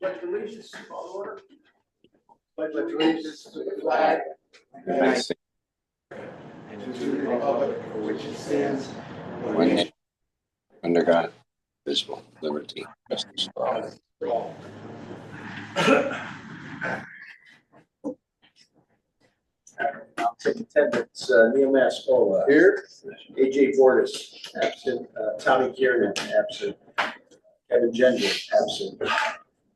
Pledge allegiance to all order. Pledge allegiance to the flag of the United States and to the republic for which it stands, one nation, under God, indivisible, liberty, justice for all. I'll take attendance. Neil Mascola here. AJ Bordas absent. Tommy Kiernan absent. Kevin Gender absent.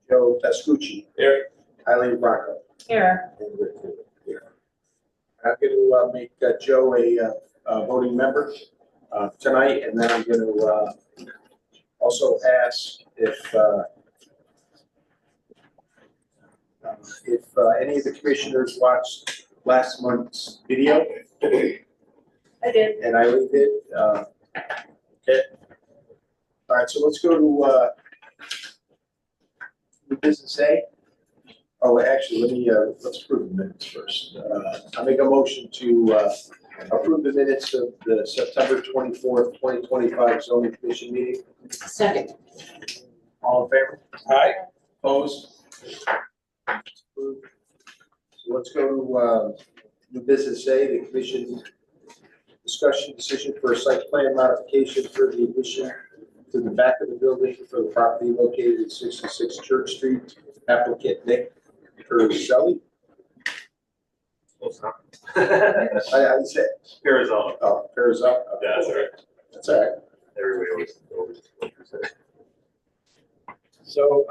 Joe Pascucci here. Eileen Bronco Here. and Rick Fuller here. I'm going to make Joe a voting member tonight, and then I'm going to also ask if any of the commissioners watched last month's video. I did. And Eileen did. Okay. All right, so let's go to business A. Oh, actually, let's approve the minutes first. I'll make a motion to approve the minutes of the September 24th, 2025 zoning commission meeting. Second. All in favor? Aye. Opposed? Approved. So let's go to new business A, the commission discussion decision for a site plan modification for the addition to the back of the building for the property located at 66 Church Street. Applicant Nick Perzelli. Close enough. I said Arizona. oh, Perzelli. Yeah, that's all right. That's all right. Everybody always say. So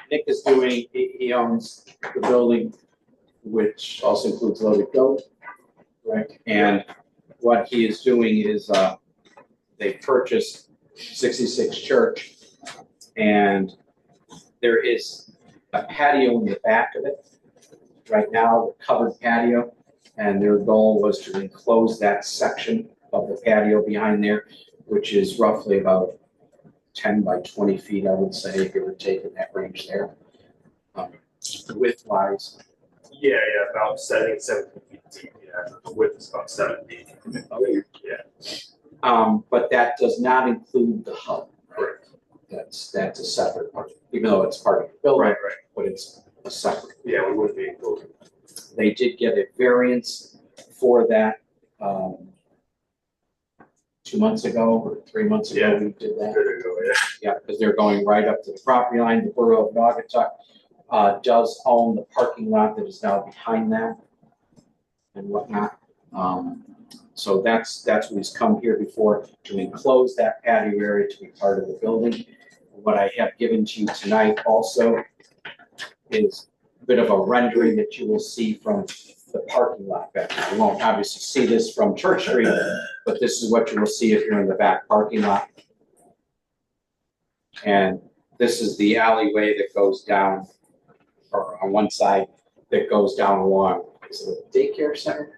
Nick is doing, he owns the building, which also includes Loaded Goat, right? And what he is doing is they purchased 66 Church, and there is a patio in the back of it right now, the covered patio, and their goal was to enclose that section of the patio behind there, which is roughly about 10 by 20 feet, I would say, give or take in that range there. Width wise. Yeah, about 17 feet deep. Yeah, the width is about 7 feet. Yeah. But that does not include the hub. Correct. That's a separate part, even though it's part of the building, Right. but it's a separate. Yeah, we wouldn't be enclosing. They did get a variance for that 2 months ago or 3 months ago. Yeah. We did that. There you go. Yeah. Yeah, because they're going right up to the property line. The Borough of Naugatuck does own the parking lot that is now behind that and whatnot. So that's what he's come here before, to enclose that patio area to be part of the building. What I have given to you tonight also is a bit of a rendering that you will see from the parking lot back there. You won't obviously see this from Church Street, but this is what you will see if you're in the back parking lot. And this is the alleyway that goes down, or on one side, that goes down along, is it a daycare center?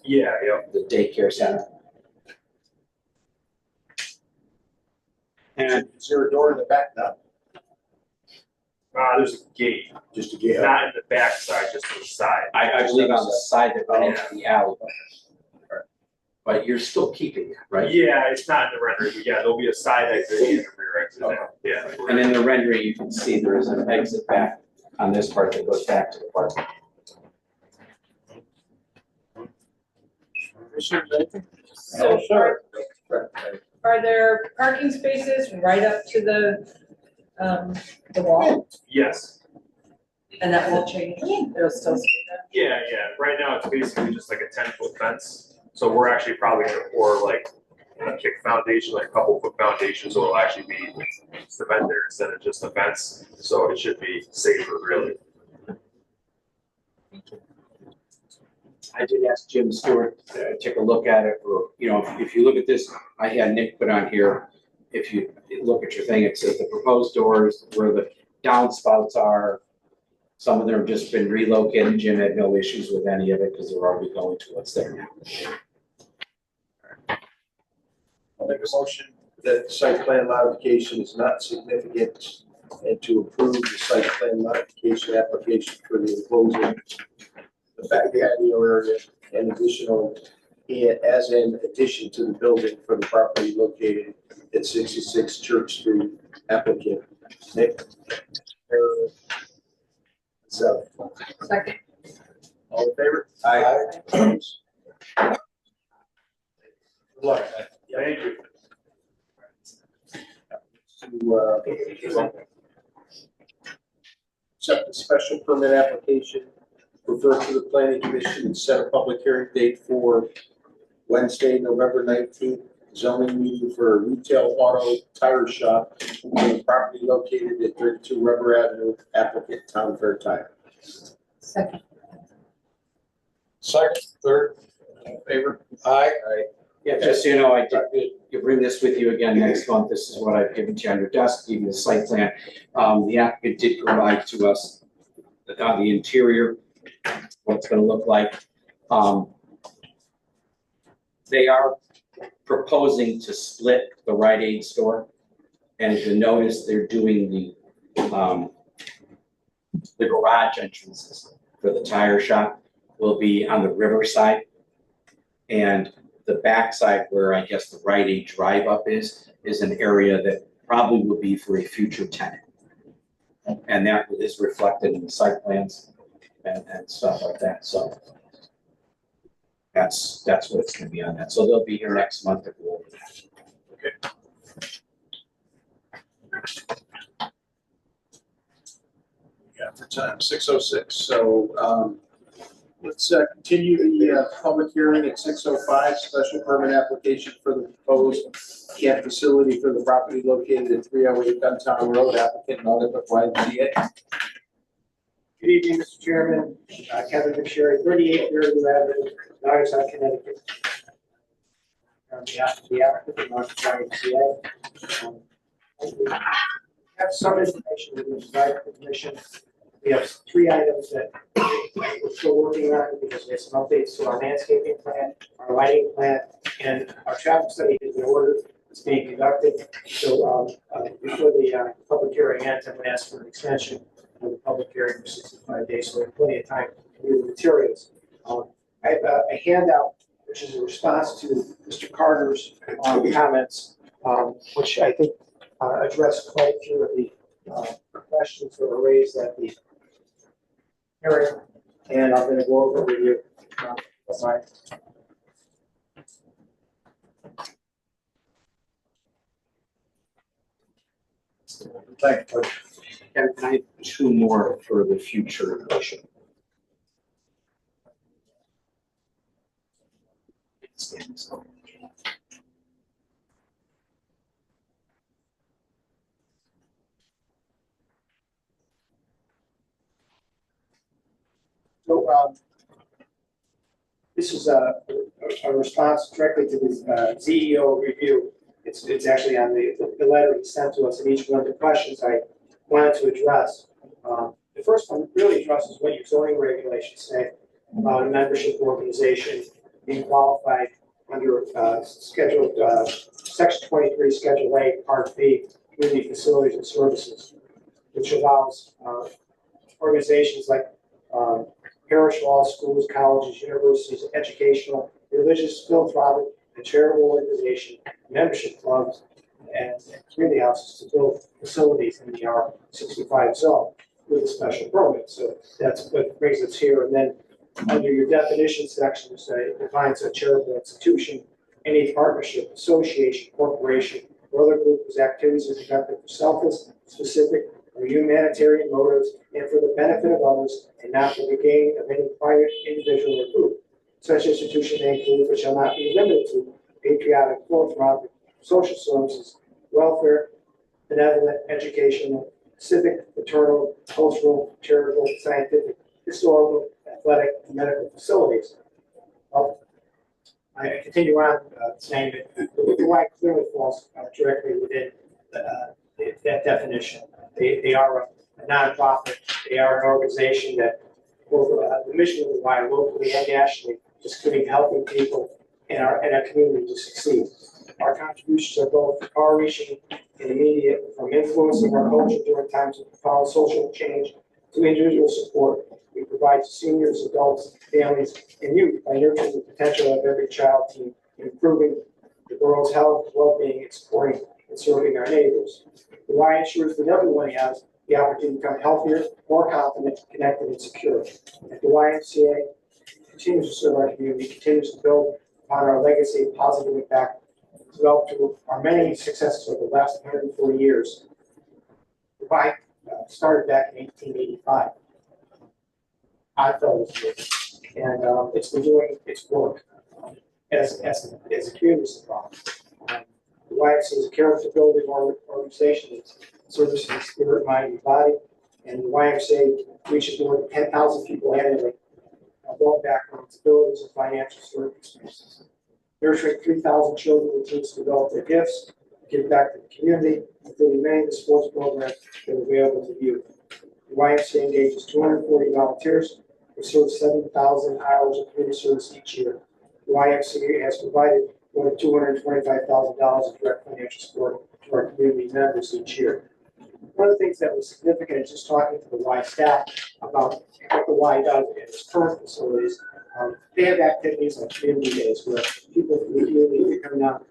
Yeah. The daycare center. And Is there a door in the back now? There's a gate, Just a gate. not in the back side, just on the side. I believe on the side that went into the alley. But you're still keeping it, right? Yeah, it's not in the rendering, but yeah, there'll be a side exit and a rear exit. Yeah. And in the rendering, you can see there is an exit back on this part that goes back to the park. So are there parking spaces right up to the wall? Yes. And that won't change? It'll still stay there? Yeah. Right now, it's basically just like a 10-foot fence. So we're actually probably gonna pour like a kick foundation, like a couple foot foundation, so it'll actually be cement there instead of just a fence. So it should be safer, really. I did ask Jim Stewart to take a look at it, or, if you look at this, I had Nick put on here. If you look at your thing, it says the proposed doors where the downspouts are. Some of them have just been relocated. Jim had no issues with any of it because they're already going to what's there now. I'll make a motion that site plan modification is not significant and to approve the site plan modification application for the enclosing the back patio area and additional, as an addition to the building for the property located at 66 Church Street. Applicant Nick So, Second. all in favor? Aye. Opposed? Good luck. Thank you. To, accept the special permit application, refer to the planning commission and set a public hearing date for Wednesday, November 19th, zoning meeting for a retail auto tire shop on the property located at 32 Rubber Avenue, applicant Town Fair Tire. Second. Second, third, all in favor? Aye. Aye. Yeah, just so you know, I did, you bring this with you again next month. This is what I've given to you on your desk, give you the site plan. The applicant did provide to us the interior, what it's gonna look like. They are proposing to split the Rite Aid store. And if you notice, they're doing the garage entrances for the tire shop will be on the river side. And the backside where I guess the Rite Aid drive up is an area that probably will be for a future tenant. And that is reflected in the site plans and stuff like that, so. That's what it's gonna be on that, so they'll be here next month to go over that. Yeah, for time, 6:06, so, let's, continue the, public hearing at 6:05, special permit application for the proposed camp facility for the property located at 308 Guntown Road, applicant Northern YMCA. Good evening, Mr. Chairman. Kevin McSherry, 38 Fairview Avenue, Nagasaki, Connecticut. On behalf of the applicant, North YMCA. We have some information that was provided to the commission. We have 3 items that we're still working on because we have some updates to our landscaping plan, our lighting plan, and our traffic study is in order. It's being conducted. So before the public hearing ends, I'm going to ask for an extension of the public hearing for 65 days, so we have plenty of time to do the materials. I have a handout which is a response to Mr. Carter's comments, which I think address quite a few of the questions that were raised at the hearing, and I'm going to go over with you. Thank you. And I have 2 more for the future motion. So this is a response directly to the CEO review. It's actually on the letter he sent to us, and each one of the questions I wanted to address. The first one really addresses what your zoning regulations say about a membership organization being qualified under scheduled section 23, Schedule A, Part B, community facilities and services, which allows organizations like parish law schools, colleges, universities, educational, religious, philanthropic, and charitable organization, membership clubs, and community houses to build facilities in the R65 zone with a special permit. So that's what brings us here. And then under your definition section, it defines a charitable institution, any partnership, association, corporation, or other group whose activities are conducted for selfless, specific, or humanitarian motives and for the benefit of others and not for the gain of any private individual or group. Such institution may include, but shall not be limited to, patriotic, philanthropic, social services, welfare, benevolent, educational, civic, fraternal, cultural, charitable, scientific, historical, athletic, and medical facilities. I continue on saying that the Y clearly falls directly within that definition. They are a nonprofit. They are an organization that the mission of the Y locally and nationally is committed to helping people in our community to succeed. Our contributions are both far-reaching and immediate, from influencing our culture during times of profound social change to individual support. We provide to seniors, adults, families, and youth by nurturing the potential of every child team, improving the world's health, well-being, and supporting and serving our neighbors. The Y ensures that everyone has the opportunity to become healthier, more confident, connected, and secure. At the YMCA, continues to serve our community, continues to build upon our legacy of positive impact developed through our many successes over the last 140 years. The Y started back in 1885. I felt it was good, and it's been doing its work as a community supply. The YMCA is a character building organization that services the spirit, mind, and body, and the YMCA reaches more than 10,000 people annually of all backgrounds, abilities, and financial circumstances. Nurturing 3,000 children with teens to develop their gifts, give back to the community, including many of the sports programs that are available to youth. The YMCA engages 240 volunteers who serve 7,000 hours of community service each year. The YMCA has provided more than $225,000 in direct financial support to our community members each year. One of the things that was significant is just talking to the Y staff about what the Y does in its current facilities. They have activities like community days where people from the community come down,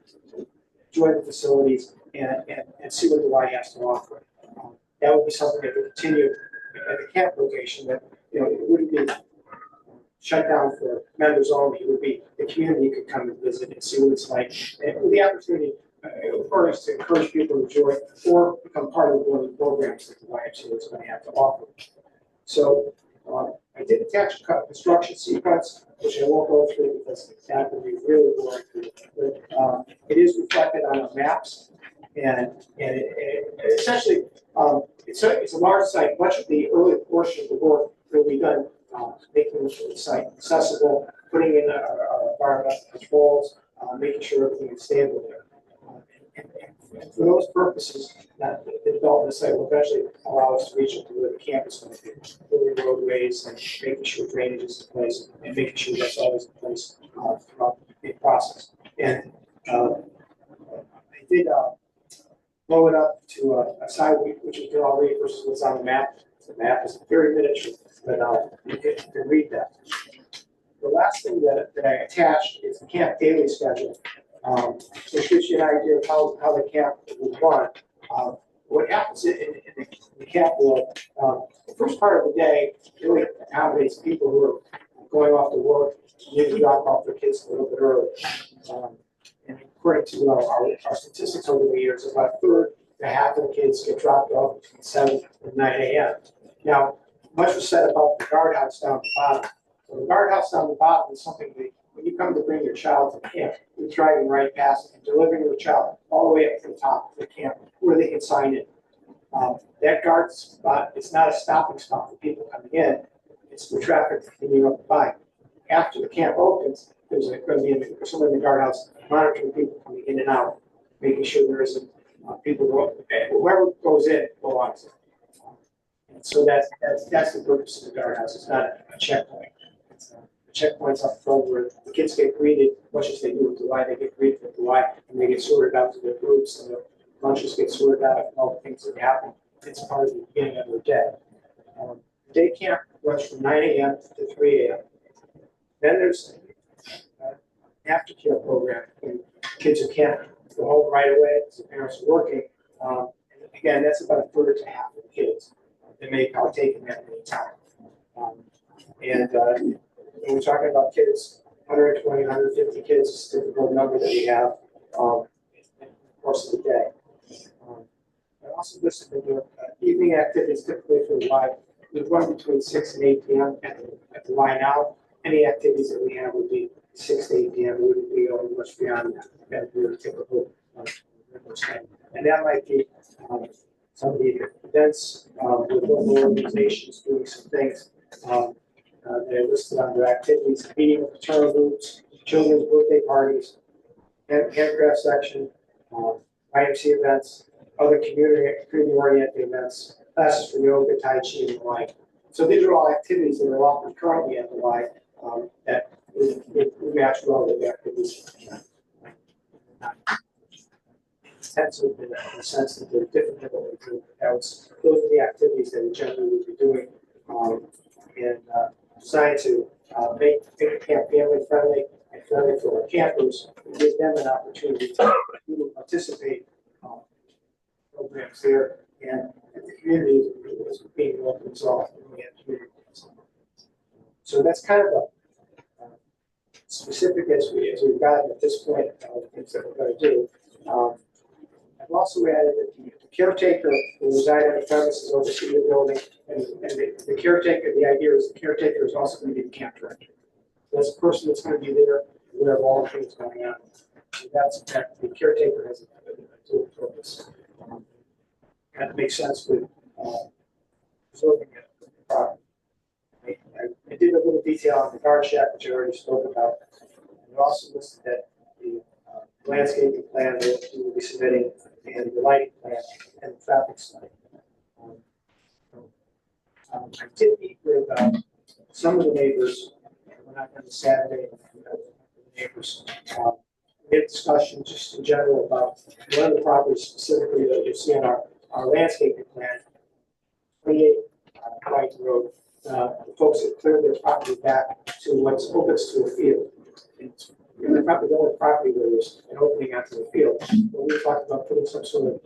join the facilities, and see what the Y has to offer. That would be something that would continue at the camp location. That it wouldn't be shut down for members only. It would be the community could come and visit and see what it's like, and with the opportunity, of course, to encourage people to join or become part of one of the programs that the YMCA is going to have to offer. So I did attach a construction sequence, which I won't go through because that would be really boring. But it is reflected on our maps, and it essentially it's a large site. Much of the early portion of the work will be done making the site accessible, putting in our environmental controls, making sure everything is stable there. And for those purposes, the development site will eventually allow us to reach into where the campus is going to be, building roadways and making sure drainage is in place and making sure that's always in place throughout the process. And I did blow it up to a side which you can all read versus what's on the map. The map is very miniature, but you can read that. The last thing that I attached is the camp daily schedule. Which gives you an idea of how the camp will run. What happens in the camp world, the first part of the day really accommodates people who are going off to work, maybe drop off their kids a little bit early. And according to our statistics over the years, about a third to half of the kids get dropped off between 7 and 9 a.m. Now, much was said about the guardhouse down at the bottom. So the guardhouse down at the bottom is something that when you come to bring your child to camp, you're driving right past it and delivering your child all the way up to the top of the camp where they can sign in. That guard spot is not a stopping spot for people coming in. It's for traffic continuing up by. After the camp opens, there's going to be someone in the guardhouse monitoring people coming in and out, making sure there isn't people whoever goes in belongs in. And so that's the purpose of the guardhouse. It's not a checkpoint. It's checkpoints up front where the kids get greeted, much as they do with the Y, they get greeted with the Y, and they get sorted out to their groups, and their lunches get sorted out, and all the things that happen. It's part of the beginning of their day. Day camp runs from 9 a.m. to 3 a.m. Then there's an aftercare program when kids who can't go home right away because the parents are working. And again, that's about a third to half of the kids. They may partake in that at any time. When we're talking about kids, 120, 150 kids is a typical number that we have in the course of the day. I also listed the evening activities typically for the Y. We run between 6 and 8 p.m. at the Y now. Any activities that we have would be 6 to 8 p.m. It wouldn't be going much beyond that. That would be a typical and that might be some of the events with local organizations doing some things. They're listed under activities, meeting with fraternal groups, children's birthday parties, handcraft section, YMCA events, other community-oriented events, classes for yoga, tai chi, and the like. So these are all activities that are offered currently at the Y that we match well with the activities. Intensive in the sense that they're different than what we do. Those are the activities that we generally would be doing and designed to make the camp family friendly and friendly for our campers and give them an opportunity to participate in programs there and the community was being resolved. And we had community plans. So that's kind of specific as we've gotten at this point, the things that we're going to do. I've also added that the caretaker will reside on the premises, oversee the building, and the caretaker, the idea is the caretaker is also going to be the camp director. So that's the person that's going to be there, aware of all the things going on. So that the caretaker has a dual purpose. That makes sense with preserving the property. I did a little detail on the guard shack, which I already spoke about. And also listed that the landscaping plan that we will be submitting, and the lighting plan, and the traffic study. I did meet with some of the neighbors, when I went Saturday, the neighbors. We had discussion just in general about one of the properties specifically that you see on our landscaping plan, 28 White Road. The folks have cleared their property back to what's opens to a field. It's really probably the only property where there's an opening onto the field. But we talked about putting some sort of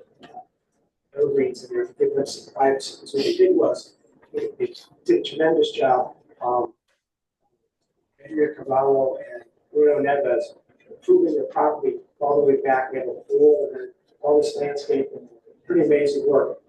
evergreens in there to give them some privacy. So what they did was, they did a tremendous job. Andrea Cavallo and Bruno Neves improving their property all the way back. We have a pool and then all this landscape and pretty amazing work.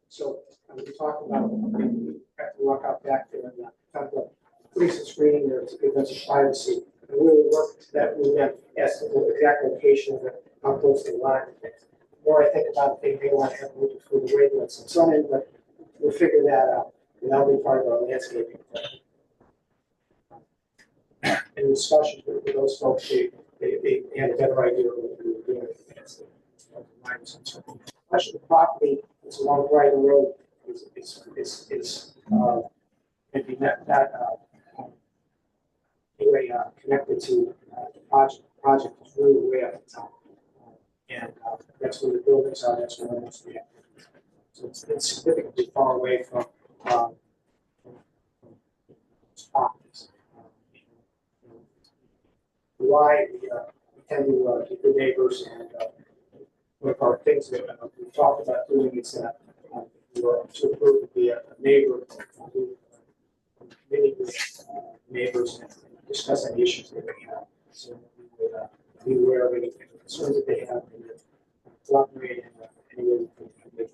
So we talked about, we have to walk out back there and talk about putting some screening there to give them some privacy. And really work that with them as to the exact location of it, how close they line and things. The more I think about it, they may want to have moved through the way to let some sun in, but we'll figure that out. And that'll be part of our landscaping plan. In discussions with those folks, they had a better idea of what we were doing. Much of the property that's along Brighton Road is maybe not anyway connected to the project. The project is really way up the top, and that's where the buildings are. That's where most of the activity. So it's significantly far away from properties. Why we tend to be good neighbors, and one of our things that we've talked about doing is that we were to approve to be a neighbor, meeting with neighbors and discuss any issues that they have. So we would be aware of any concerns that they have and cooperate in any way we can make a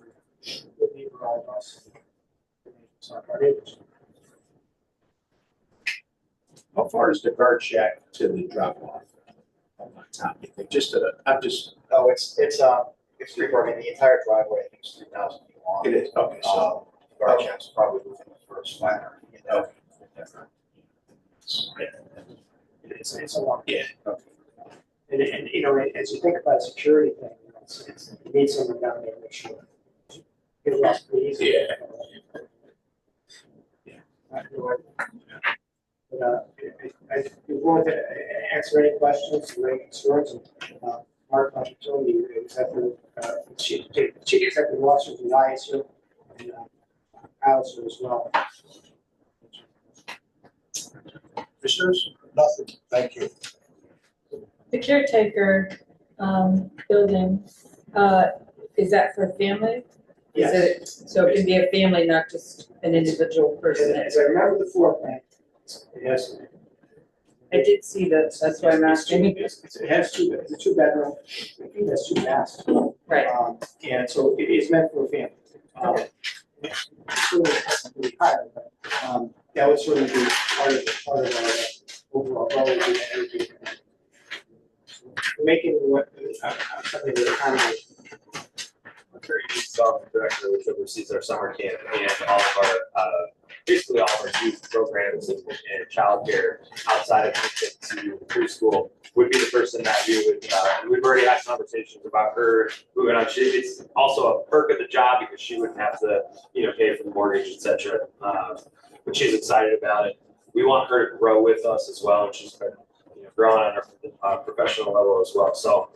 good neighbor out of us. Our neighbors. How far is the guard shack to the drop off? On my time, you think? I'm just. Oh, it's pretty far. I mean, the entire driveway, I think, is 3,000 feet long. It is, okay, so. Guard shack's probably within the first 500, you know. It's a long. Yeah. And you know, as you think about a security thing, you need someone down there to make sure. Get lost pretty easy. But I'd be willing to answer any questions or any concerns. And Mark Tony, executive chief executive officer of the ISU, and Alice as well. Commissioners? Nothing, thank you. The caretaker, building, is that for family? Is it, so it can be a family, not just an individual person? As I remember the floor plan, yes. I did see that, that's why I'm asking. It has it's a two bedroom, I think that's 2 baths. Right. And so it is meant for a family. It's really higher, but that would sort of be part of our overall goal of the energy. We're making what something that accommodate. Terry is the director, which oversees our summer camp and all of our, basically all of our youth programs and childcare outside of infant to preschool would be the person that we would, and we've already had conversations about her moving on. It's also a perk of the job because she wouldn't have to, pay for the mortgage, et cetera. But she's excited about it. We want her to grow with us as well, and she's been, growing on her professional level as well. So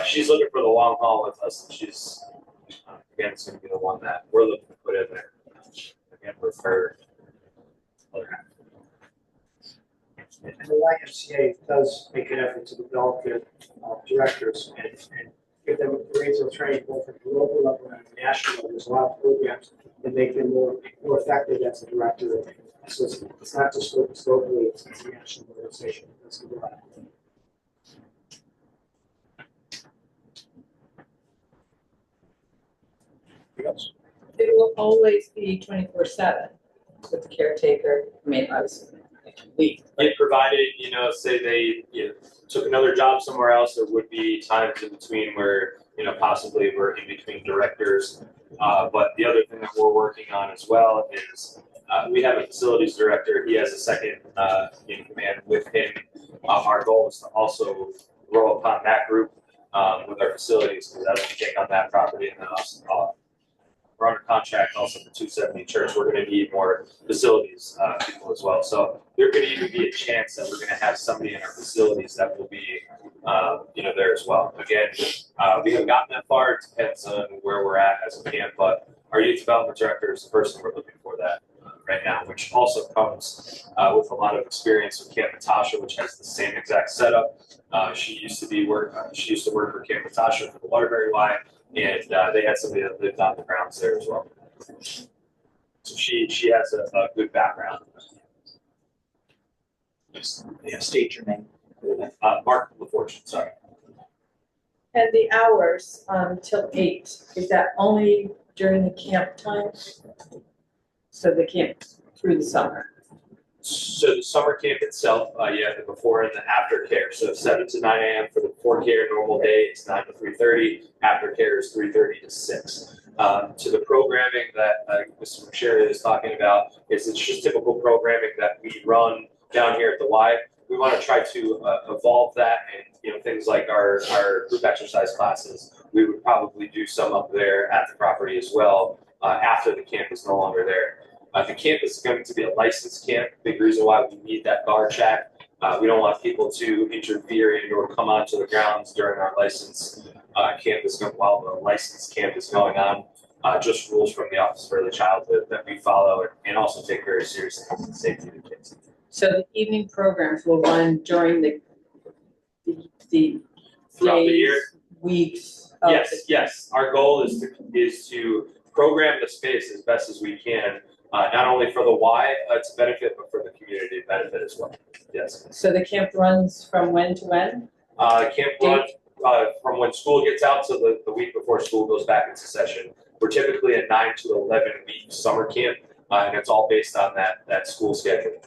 she's looking for the long haul with us. And she's again, it's going to be the one that we're looking to put in there. Again, with her. And the YMCA does make an effort to develop their directors and give them a great deal of training both at the local level and national level. There's a lot of programs and make them more effective as a director. So it's not just locally, it's a national organization. That's a lot. Anything else? It will always be 24/7 with the caretaker. I mean, obviously, it can be. If provided, say they, took another job somewhere else, there would be times in between where, possibly we're in between directors. But the other thing that we're working on as well is, we have a facilities director, he has a second, in command with him. Our goal is to also grow upon that group, with our facilities, because as we take on that property and then also, we're under contract also for 270 Church. We're going to need more facilities people as well. So there could even be a chance that we're going to have somebody in our facilities that will be, there as well. Again, we haven't gotten that far. It depends on where we're at as a camp, but our youth development director is the person we're looking for that right now, which also comes with a lot of experience with Camp Natasha, which has the same exact setup. She used to work for Camp Natasha for the Waterbury Y. And they had somebody that lived on the grounds there as well. So she has a good background. Yeah, state your name. Mark LaFortune, sorry. And the hours till 8, is that only during the camp time? So the camp through the summer? So the summer camp itself, you have the before and the after care. So 7 to 9 a.m. for the before care normal day, it's 9 to 3:30. After care is 3:30 to 6. To the programming that Mr. McSherry is talking about, it's just typical programming that we run down here at the Y. We want to try to evolve that, and things like our group exercise classes. We would probably do some up there at the property as well after the camp is no longer there. The camp is going to be a licensed camp. Big reason why we need that guard check. We don't want people to interfere in or come onto the grounds during our license camp while the licensed camp is going on. Just rules from the Office of Early Childhood that we follow and also take very seriously the safety of the kids. So the evening programs will run during the Throughout the year? days, weeks of Yes. Our goal is to program the space as best as we can. Not only for the Y to benefit, but for the community to benefit as well. Yes. So the camp runs from when to when? Camp runs from when school gets out to the week before school goes back into session. We're typically a 9 to 11 week summer camp, and it's all based on that school schedule.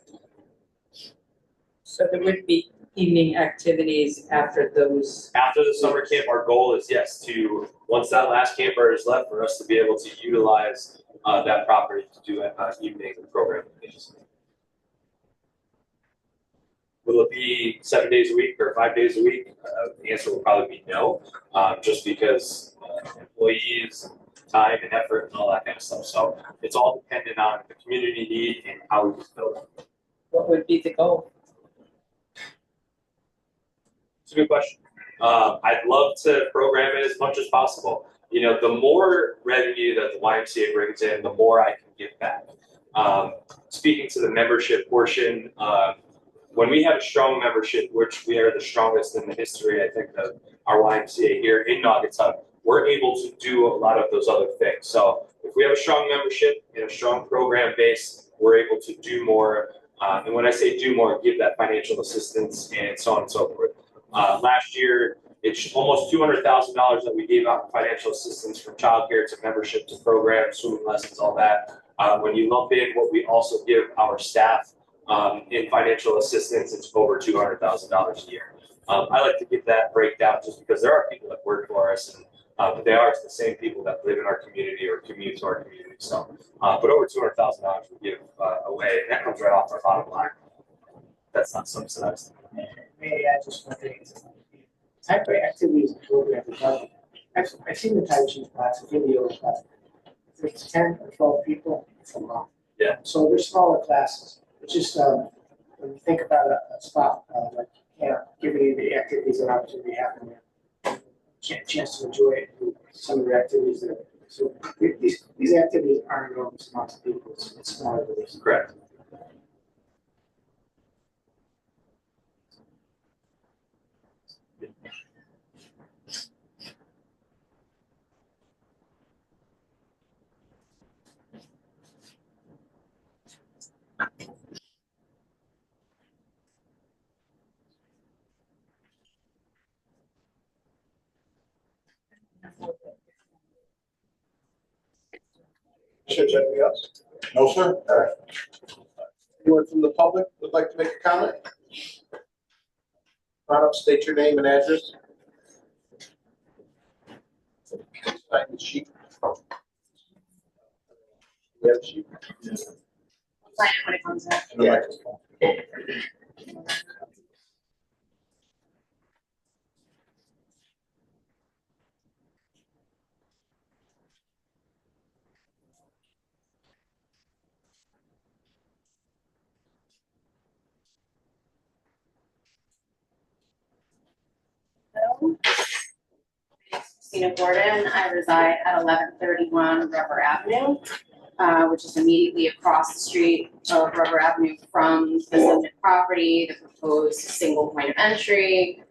So there would be evening activities after those. After the summer camp, our goal is once that last camper is left, for us to be able to utilize that property to do evening programming. Will it be 7 days a week or 5 days a week? The answer will probably be no, just because employees, time and effort and all that kind of stuff. So it's all dependent on the community need and how we build it. What would be the goal? It's a good question. I'd love to program it as much as possible. The more revenue that the YMCA brings in, the more I can give back. Speaking to the membership portion, when we have a strong membership, which we are the strongest in the history, I think, of our YMCA here in Naugatuck, we're able to do a lot of those other things. So if we have a strong membership and a strong program base, we're able to do more. And when I say do more, give that financial assistance and so on and so forth. Last year, it's almost $200,000 that we gave out in financial assistance from childcare to membership to programs, swimming lessons, all that. When you lump in what we also give our staff in financial assistance, it's over $200,000 a year. I like to give that breakdown just because there are people that work for us, and but they are the same people that live in our community or commute to our community. So, but over $200,000 we give away, and that comes right off our bottom line. That's not subsidized. May I add just one thing? Type of activities and programs are done. I've seen the Tai Chi class, the video class. If it's 10 or 12 people, it's a lot. Yeah. So they're smaller classes. It's just, when you think about a spot, like, giving the activities an opportunity to happen there. Chance to enjoy it, and do some of the activities that, so these activities aren't enormous amounts of people, it's smaller groups. Correct. Anything else? No, sir. All right. Anyone from the public would like to make a comment? Come up, state your name and address. Sign the sheet. We have a sheet. Sign it when it comes out. And the microphone. Hello. Christina Gordon, I reside at 1131 Rubber Avenue, which is immediately across the street of Rubber Avenue from the subject property, the proposed single point of entry,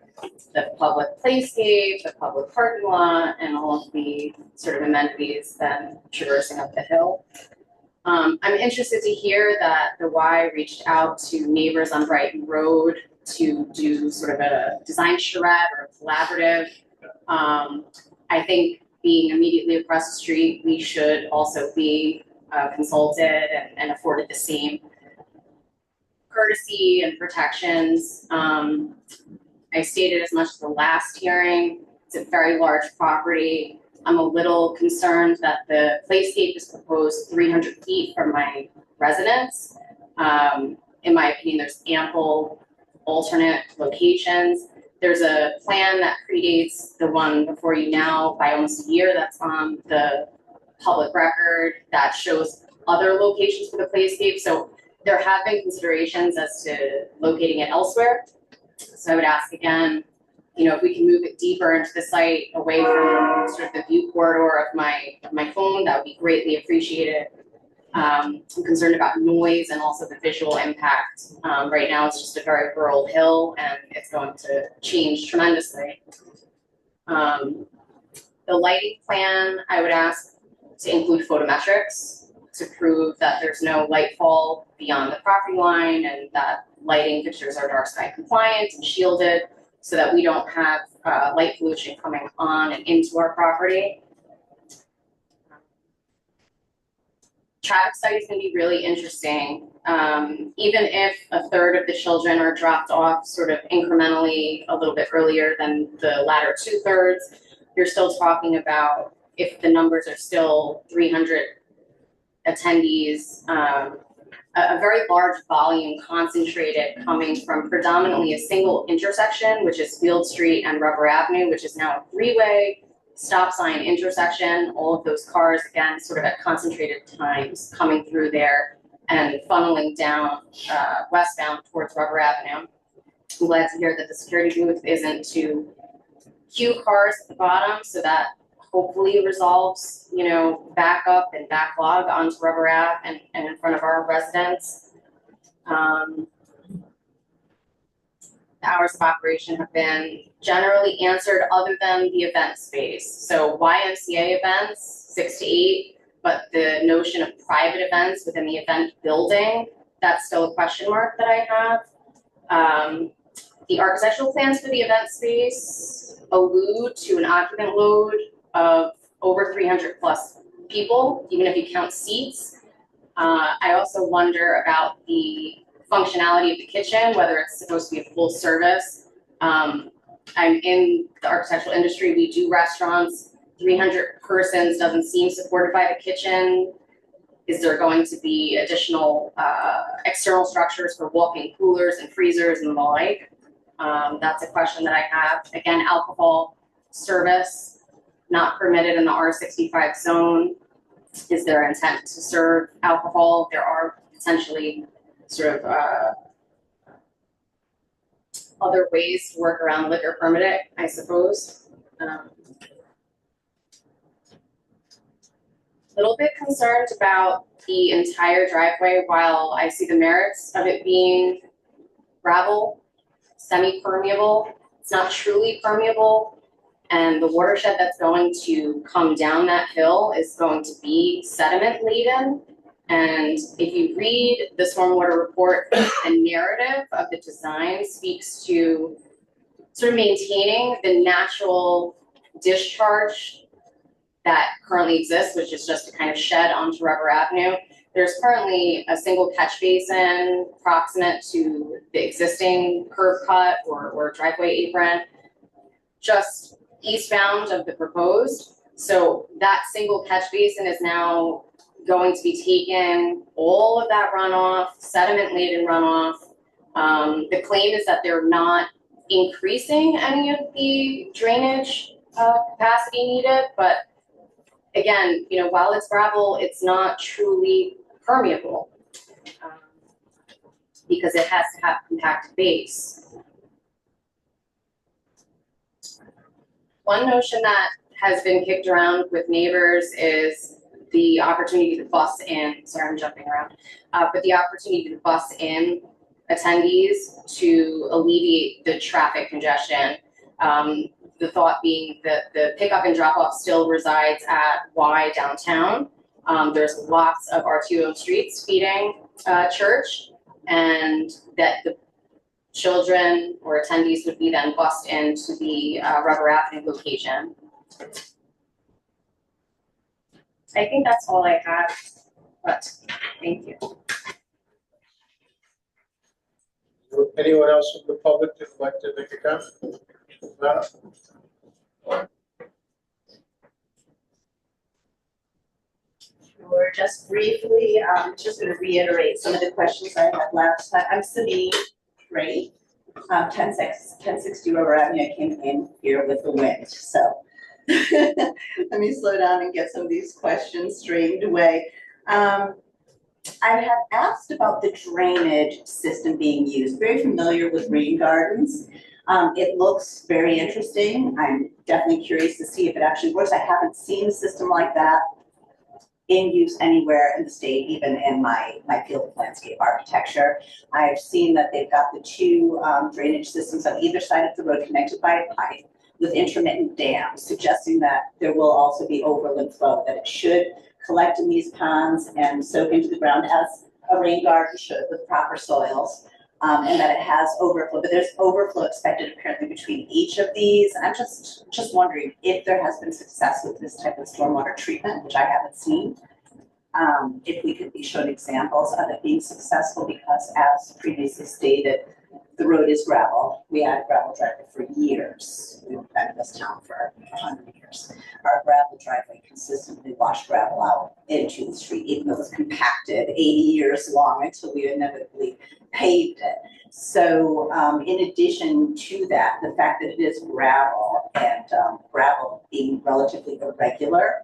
the public playscape, the public parking lot, and all of the sort of amenities then traversing up the hill. I'm interested to hear that the Y reached out to neighbors on Brighton Road to do sort of a design charrette or a collaborative. I think being immediately across the street, we should also be consulted and afforded the same courtesy and protections. I stated as much as the last hearing. It's a very large property. I'm a little concerned that the playscape is proposed 300 feet from my residence. In my opinion, there's ample alternate locations. There's a plan that predates the one before you now by almost a year that's on the public record that shows other locations for the playscape. So there have been considerations as to locating it elsewhere. So I would ask again, if we can move it deeper into the site, away from sort of the view corridor of my home, that would be greatly appreciated. I'm concerned about noise and also the visual impact. Right now, it's just a very rural hill, and it's going to change tremendously. The lighting plan, I would ask to include photometrics to prove that there's no light fall beyond the property line and that lighting fixtures are dark sky compliant and shielded, so that we don't have light pollution coming on and into our property. Traffic study is going to be really interesting. Even if a third of the children are dropped off sort of incrementally a little bit earlier than the latter 2/3, you're still talking about, if the numbers are still 300 attendees, a very large volume concentrated coming from predominantly a single intersection, which is Field Street and Rubber Avenue, which is now a three-way stop sign intersection. All of those cars, again, sort of at concentrated times coming through there and funneling down westbound towards Rubber Avenue. I'm glad to hear that the security booth isn't to queue cars at the bottom, so that hopefully resolves, backup and backlog onto Rubber Ave and in front of our residents. The hours of operation have been generally answered other than the event space. So YMCA events, 6 to 8, but the notion of private events within the event building, that's still a question mark that I have. The architectural plans for the event space allude to an occupant load of over 300 plus people, even if you count seats. I also wonder about the functionality of the kitchen, whether it's supposed to be a full service. I'm in the architectural industry, we do restaurants. 300 persons doesn't seem supported by the kitchen. Is there going to be additional external structures for walk-in coolers and freezers and the like? That's a question that I have. Again, alcohol service not permitted in the R65 zone. Is there intent to serve alcohol? There are potentially sort of other ways to work around liquor permitting, I suppose. Little bit concerned about the entire driveway. While I see the merits of it being gravel, semi-permeable, it's not truly permeable. And the watershed that's going to come down that hill is going to be sediment laden. And if you read the stormwater report, the narrative of the design speaks to sort of maintaining the natural discharge that currently exists, which is just a kind of shed onto Rubber Avenue. There's currently a single catch basin proximate to the existing curb cut or driveway apron, just eastbound of the proposed. So that single catch basin is now going to be taken, all of that runoff, sediment-laden runoff. The claim is that they're not increasing any of the drainage capacity needed, but again, you know, while it's gravel, it's not truly permeable because it has to have compacted base. One notion that has been kicked around with neighbors is the opportunity to bus in, sorry, I'm jumping around, but the opportunity to bus in attendees to alleviate the traffic congestion. The thought being that the pickup and drop off still resides at Y downtown. There's lots of RTO streets feeding church, and that the children or attendees would be then bused into the Rubber Avenue location. I think that's all I have, but thank you. Anyone else from the public that would like to make a comment? No? Sure, just briefly, just going to reiterate some of the questions I had last time. I'm Sabine Ray, 1060 Rubber Avenue. I came in here with the wind, so let me slow down and get some of these questions straightened away. I had asked about the drainage system being used. Very familiar with rain gardens. It looks very interesting. I'm definitely curious to see if it actually works. I haven't seen a system like that in use anywhere in the state, even in my field of landscape architecture. I've seen that they've got the two drainage systems on either side of the road connected by a pipe with intermittent dams, suggesting that there will also be overland flow, that it should collect in these ponds and soak into the ground as a rain garden should with proper soils, and that it has overflow, but there's overflow expected apparently between each of these. And I'm just wondering if there has been success with this type of stormwater treatment, which I haven't seen. If we could be shown examples of it being successful, because as previously stated, the road is gravel. We had a gravel driveway for years. We've been in this town for 100 years. Our gravel driveway consistently washed gravel out into the street, even though it was compacted 80 years long until we inevitably paved it. So in addition to that, the fact that it is gravel and gravel being relatively irregular,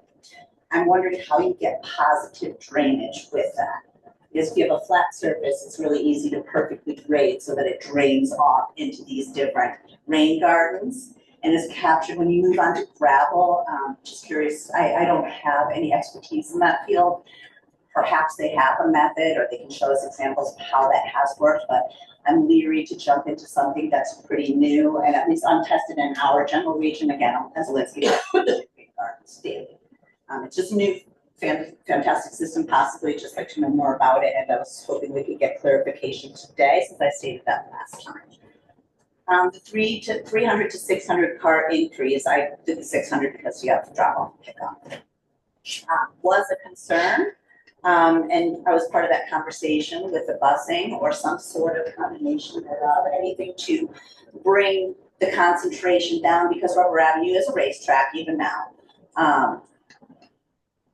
I'm wondering how you get positive drainage with that. Because if you have a flat surface, it's really easy to perfectly grade so that it drains off into these different rain gardens and is captured. When you move on to gravel, just curious, I don't have any expertise in that field. Perhaps they have a method or they can show us examples of how that has worked, but I'm leery to jump into something that's pretty new and at least untested in our general region. Again, as a landscape rain gardens daily. It's just a new fantastic system, possibly just like to know more about it, and I was hoping we could get clarification today since I stated that last time. The 300 to 600 car increase, I did the 600 because you have to drop off and pick up, was a concern, and I was part of that conversation with the busing or some sort of combination thereof, anything to bring the concentration down, because Rubber Avenue is a racetrack even now.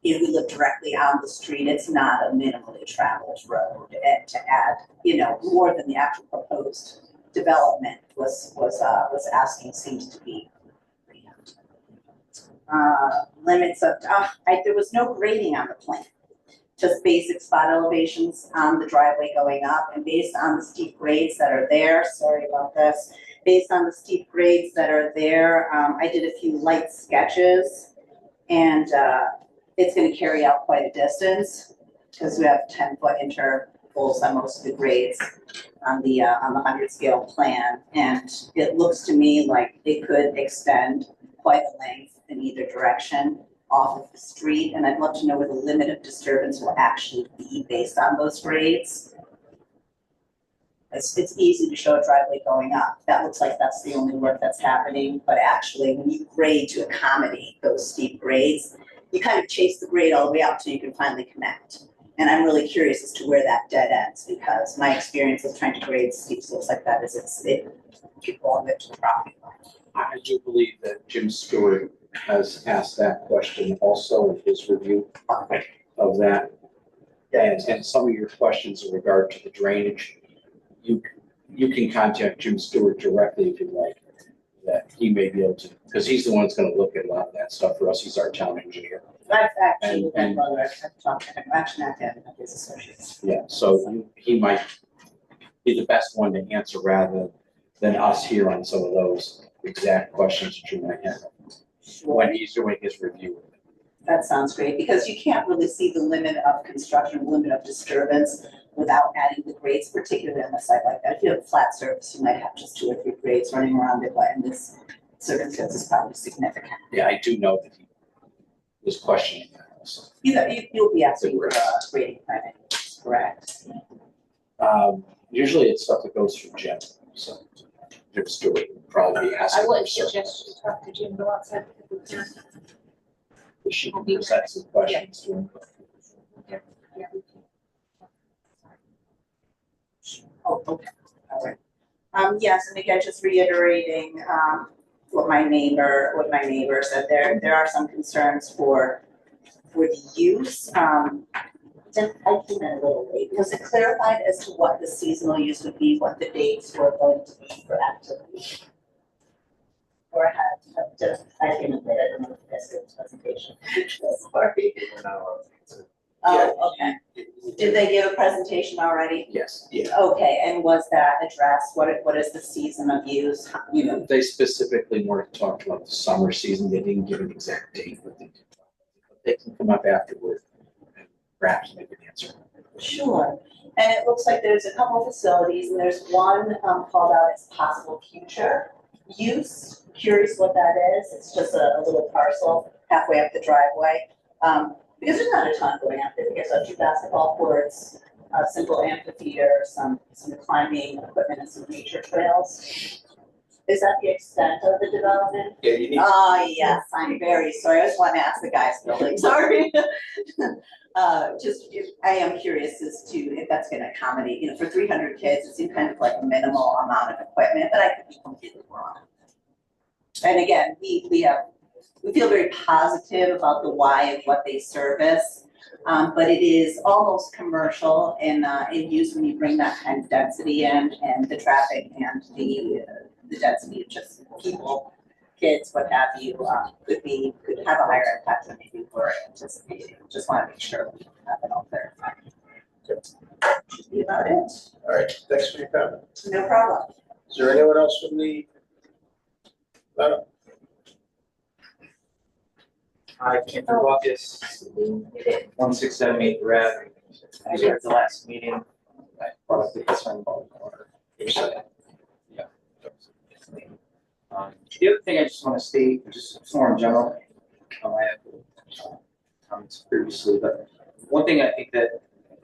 You know, we live directly on the street. It's not a minimally traveled road, and to add, you know, more than the actual proposed development was asking seems to be limits of. There was no grading on the plan, just basic spot elevations on the driveway going up, and based on the steep grades that are there. Sorry about this. Based on the steep grades that are there, I did a few light sketches, and it's going to carry out quite a distance because we have 10-foot intervals on most of the grades on the 100 scale plan, and it looks to me like it could extend quite a length in either direction off of the street. And I'd love to know where the limit of disturbance will actually be based on those grades. It's easy to show a driveway going up. That looks like that's the only work that's happening, but actually when you grade to accommodate those steep grades, you kind of chase the grade all the way up till you can finally connect. And I'm really curious as to where that dead ends, because my experience of trying to grade steep slopes like that is people all get to the property line. I do believe that Jim Stewart has asked that question also in his review of that. And some of your questions in regard to the drainage, you can contact Jim Stewart directly if you'd like. That he may be able to, because he's the one that's gonna look at a lot of that stuff for us. He's our town engineer. I've actually, with my And- brother, I've talked to him, actually not him, but his associates. Yeah, so he might be the best one to answer rather than us here on some of those exact questions that you might have when he's doing his review. That sounds great, because you can't really see the limit of construction, limit of disturbance without adding the grades, particularly on a site like that. If you have a flat surface, you might have just 2 or 3 grades running around it, but in this circumstance, is probably significant. Yeah, I do know that he was questioning that also. You'll be asking for a grading plan, correct? Usually it's stuff that goes through Jim, so Jim Stewart would probably be asking. I would for certain- suggest you talk to Jim, go outside. She can present some questions to him. Oh, okay, all right. Yes, and again, just reiterating, what my neighbor said, there are some concerns for the use. Then I came in a little late, was it clarified as to what the seasonal use would be, what the dates were going to be for activity? Or I came in late, I don't know if you guys did the presentation. Sorry. Oh, okay. Did they give a presentation already? Yes. Okay, and was that addressed? What is the season of use? You know, They specifically more talked about the summer season. They didn't give an exact date, but they can come up afterward and perhaps make an answer. sure. And it looks like there's a couple facilities, and there's one called out as possible future use. Curious what that is. It's just a little parcel halfway up the driveway. Because there's not a ton going up there. There's 2 basketball courts, a simple amphitheater, some climbing equipment, and some nature trails. Is that the extent of the development? Yeah, you need. Oh, yes, I'm very sorry. I just want to ask the guys building, sorry. I am curious as to if that's gonna accommodate, for 300 kids, it seems kind of like a minimal amount of equipment, but I could be completely wrong. And again, we feel very positive about the why of what they service. But it is almost commercial in use when you bring that kind of density in, and the traffic and the density of just people, kids, what have you, could have a higher impact than maybe we're anticipating. Just want to make sure we have it all clarified. Should be about it. All right, thanks for your comment. No problem. Is there anyone else from the? Hi, Ken Walkus, 1678 Ave. I was here at the last meeting. I brought up the concern about the water. Yeah. The other thing I just want to state, just more in general, I have comments previously, but one thing I think that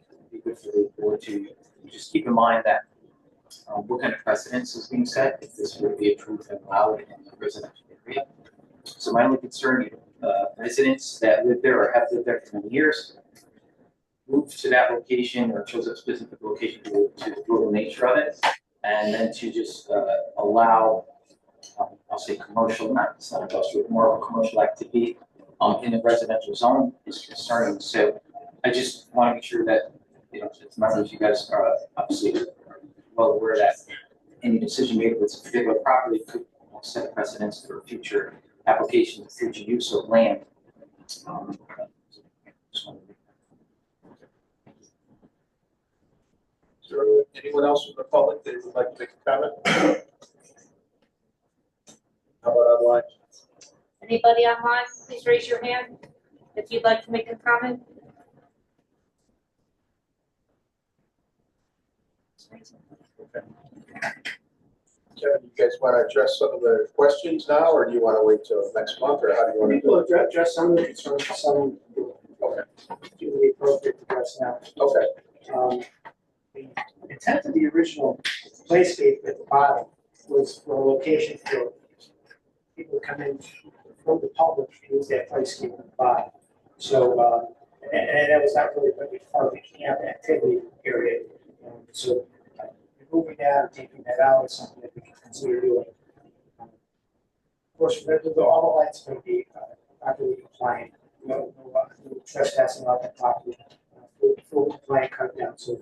would be good for the board to just keep in mind that what kind of precedence is being set if this would be approved and allowed in the residential area. So my only concern, residents that live there or have lived there for many years, moved to that location or chose a specific location to the rural nature of it, and then to just allow, I'll say commercial, it's not industrial, more of a commercial activity in the residential zone is concerning. So I just want to make sure that, as members, you guys are obviously well aware that any decision made with this particular property could set a precedence for future application, future use of land. Is there anyone else from the public that would like to make a comment? How about online? Anybody online, please raise your hand if you'd like to make a comment. Kevin, you guys want to address some of the questions now, or do you want to wait till next month, or how do you want to do People it? address some of the concerns, some Okay, do the appropriate address now. okay, The intent of the original playscape at the bottom was for a location for people to come in from the public to use that playscape at the bottom. So, and that was not really going to be part of the camp activity area. So removing that or taking that out is something that we can consider doing. Of course, we're going to do all the lights are going to be properly compliant. No trespassing on that property. Full compliant cut down. So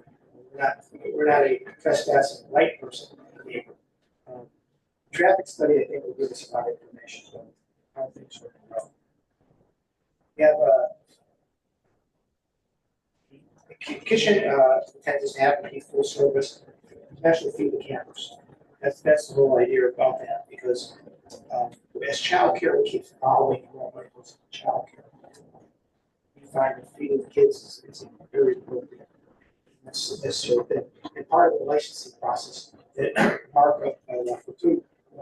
we're not a trespassing light person. Traffic study, I think, will give us a lot of information. So how things work out. We have the kitchen intends to have to be full service, especially feed the campers. That's the whole idea about that, because as childcare, we keep following more money goes to childcare. We find that feeding the kids is very appropriate. That's sort of thing. And part of the licensing process that Mark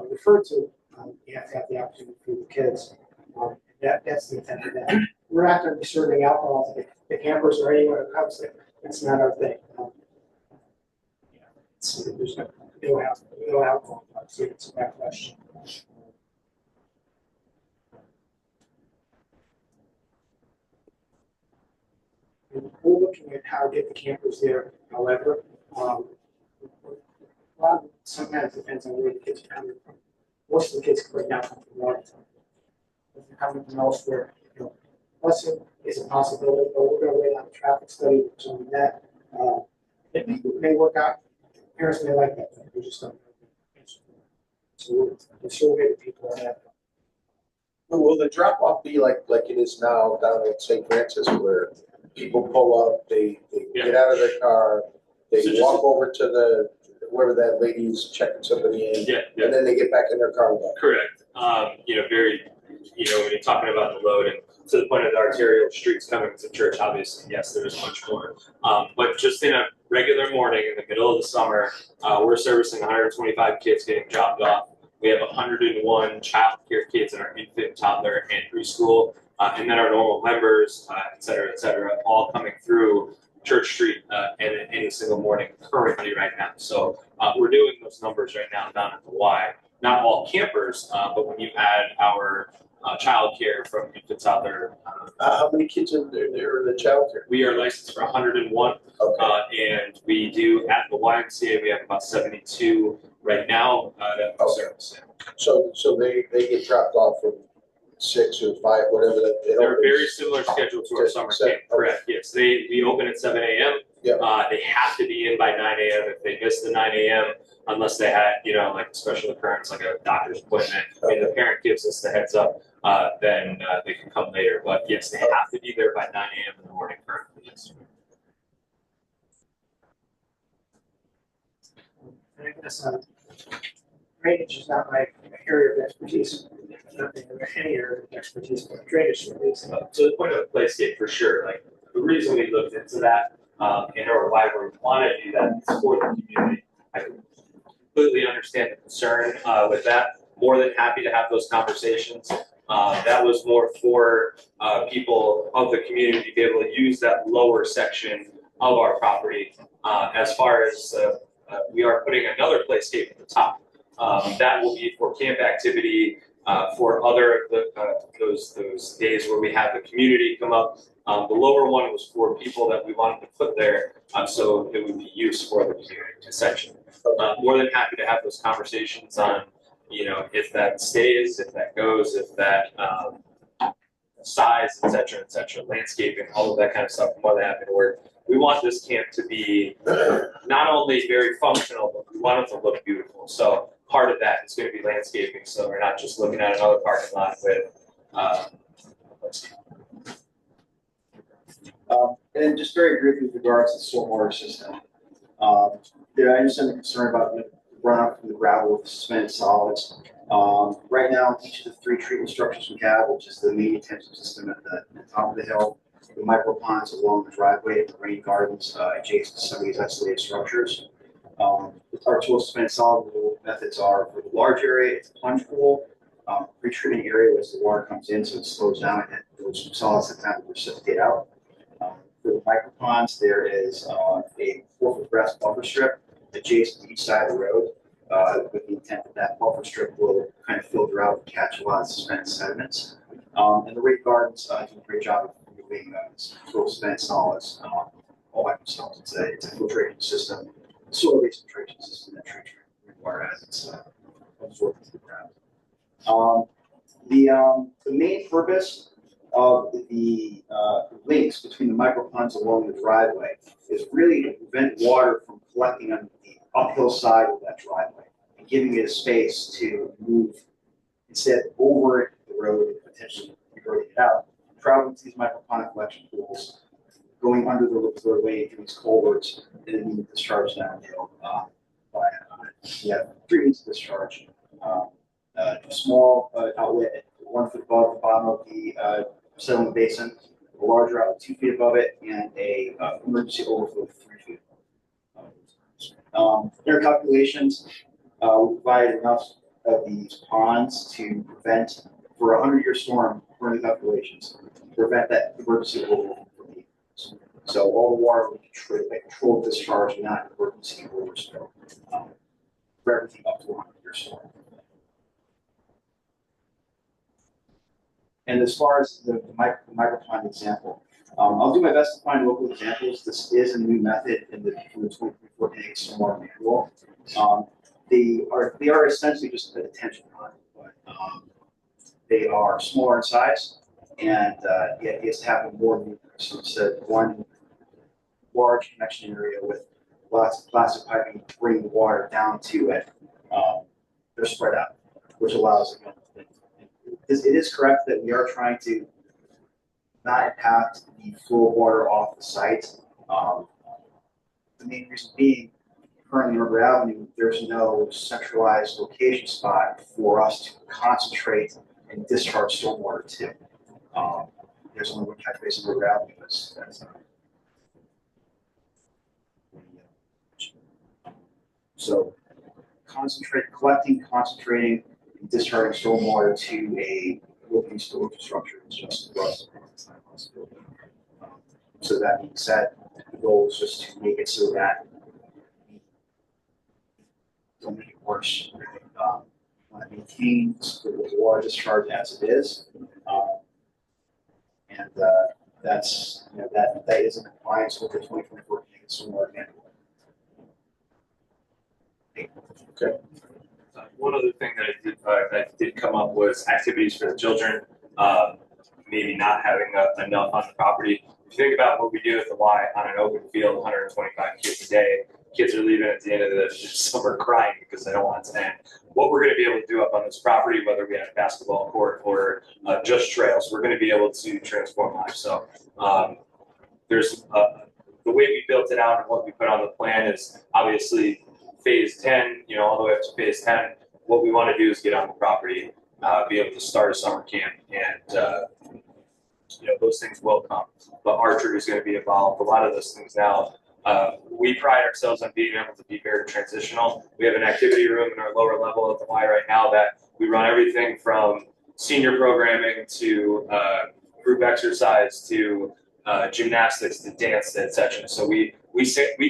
referred to, you have to have the opportunity to feed the kids. That's the intent of that. We're not going to be serving alcohol to the campers or anyone who comes there. That's not our thing. There's no alcohol. So it's a question. We're looking at how to get the campers there. However, sometimes depends on where the kids are coming from. Most of the kids right now come from Washington. If they're coming from elsewhere, busing is a possibility, but we're going to wait on the traffic study on that. It may work out. Parents may like that. We just don't know. So we'll survey the people on that. Will the drop off be like it is now down at St. Francis, where people pull up, they get out of their car, they So just- walk over to wherever that lady's checking somebody in, Yeah, and then they get back in their car again? correct. When you're talking about the load and to the point of the arterial streets coming to church, obviously, yes, there is much more. But just in a regular morning in the middle of the summer, we're servicing 125 kids getting dropped off. We have 101 child care kids in our infant, toddler, and preschool, and then our normal members, et cetera, all coming through Church Street in any single morning currently right now. So we're doing those numbers right now down at the Y. Not all campers, but when you add our child care from infants out there, How many kids are there in the childcare? we are licensed for 101, Okay. and we do at the YMCA we have about 72 right now that we service. So they get dropped off from 6 or 5, whatever that. They're very similar schedule to our summer camp, correct? Yes, we open at 7 a.m. Yeah. They have to be in by 9 a.m. If they miss the 9 a.m., unless they had, like a special occurrence, like a doctor's appointment, and the parent gives us the heads up, then they can come later. But yes, they have to be there by 9 a.m. in the morning currently, yes. And I guess drainage is not my area of expertise. Not any area of expertise, but drainage is. To the point of a playscape, for sure. Like the reason we looked into that, or why we want to do that is for the community. I completely understand the concern with that. More than happy to have those conversations. That was more for people of the community to be able to use that lower section of our property. As far as we are putting another playscape at the top. That will be for camp activity, for other those days where we have the community come up. The lower one was for people that we wanted to put there, so it would be used for the community essentially. More than happy to have those conversations on, if that stays, if that goes, if that size, et cetera, landscaping, all of that kind of stuff. More than happy to work. We want this camp to be not only very functional, but we want it to look beautiful. So part of that is going to be landscaping. So we're not just looking at another parking lot with. And just very briefly with regards to the stormwater system. Did I understand the concern about the runoff from the gravel with suspended solids? Right now, each of the 3 treatment structures we have, which is the main detention system at the top of the hill, the micro ponds along the driveway, the rain gardens adjacent to some of these isolated structures. Our 2 suspended solid methods are for the large area, it's a plunge pool, pre-treatment area where the water comes in, so it slows down and those solids that time to precipitate out. For the micro ponds, there is a 4-foot grass buffer strip adjacent to each side of the road, with the intent that buffer strip will kind of filter out and catch a lot of suspended sediments. And the rain gardens do a great job of moving total spent solids, all by themselves. It's a filtration system, soil-based filtration system that treats water as it's absorbed into the ground. The main purpose of the links between the microponds along the driveway is really to prevent water from collecting on the uphill side of that driveway and giving it a space to move instead over the road and potentially eroding it out, traveling to these microponic collection pools, going under the roadway into these culverts, and then being discharged downhill we have 3 means of discharge. A small outlet at 1 foot above the bottom of the settlement basin, a larger outlet 2 feet above it, and a emergency overflow 3 feet. Their calculations we provide enough of these ponds to prevent, for a 100-year storm, according to calculations, prevent that emergency overflow from being used. So all the water will be controlled discharge, not emergency overspill, for everything up to a 100-year storm. And as far as the micropond example, I'll do my best to find local examples. This is a new method in the 2024 stormwater manual. They are essentially just a detention pond, but they are smaller in size, and the idea is to have them more numerous. So instead of one large connection area with lots of plastic piping to bring the water down to it, they're spread out, which allows it is correct that we are trying to not impact the flow of water off the site. The main reason being, currently on River Avenue, there's no centralized location spot for us to concentrate and discharge stormwater to. There's only one catch basin on River Avenue. So concentrating, and discharging stormwater to a local storage structure is just for us. So that being said, the goal is just to make it so that we don't make it worse. Want to maintain the water discharge as it is, and that's that is in compliance with the 2024 stormwater manual. Okay. One other thing that did come up was activities for the children, maybe not having enough on the property. If you think about what we do at the Y on an open field, 125 kids a day, kids are leaving at the end of the summer crying because they don't want to end. What we're going to be able to do up on this property, whether we have a basketball court or just trails, we're going to be able to transform lives. So there's the way we built it out and what we put on the plan is obviously phase 10, all the way up to phase 10. What we want to do is get on the property, be able to start a summer camp, and those things will come. But archery is going to be involved. A lot of those things now. We pride ourselves on being able to be very transitional. We have an activity room in our lower level at the Y right now that we run everything from senior programming to group exercise to gymnastics to dance, etc. So we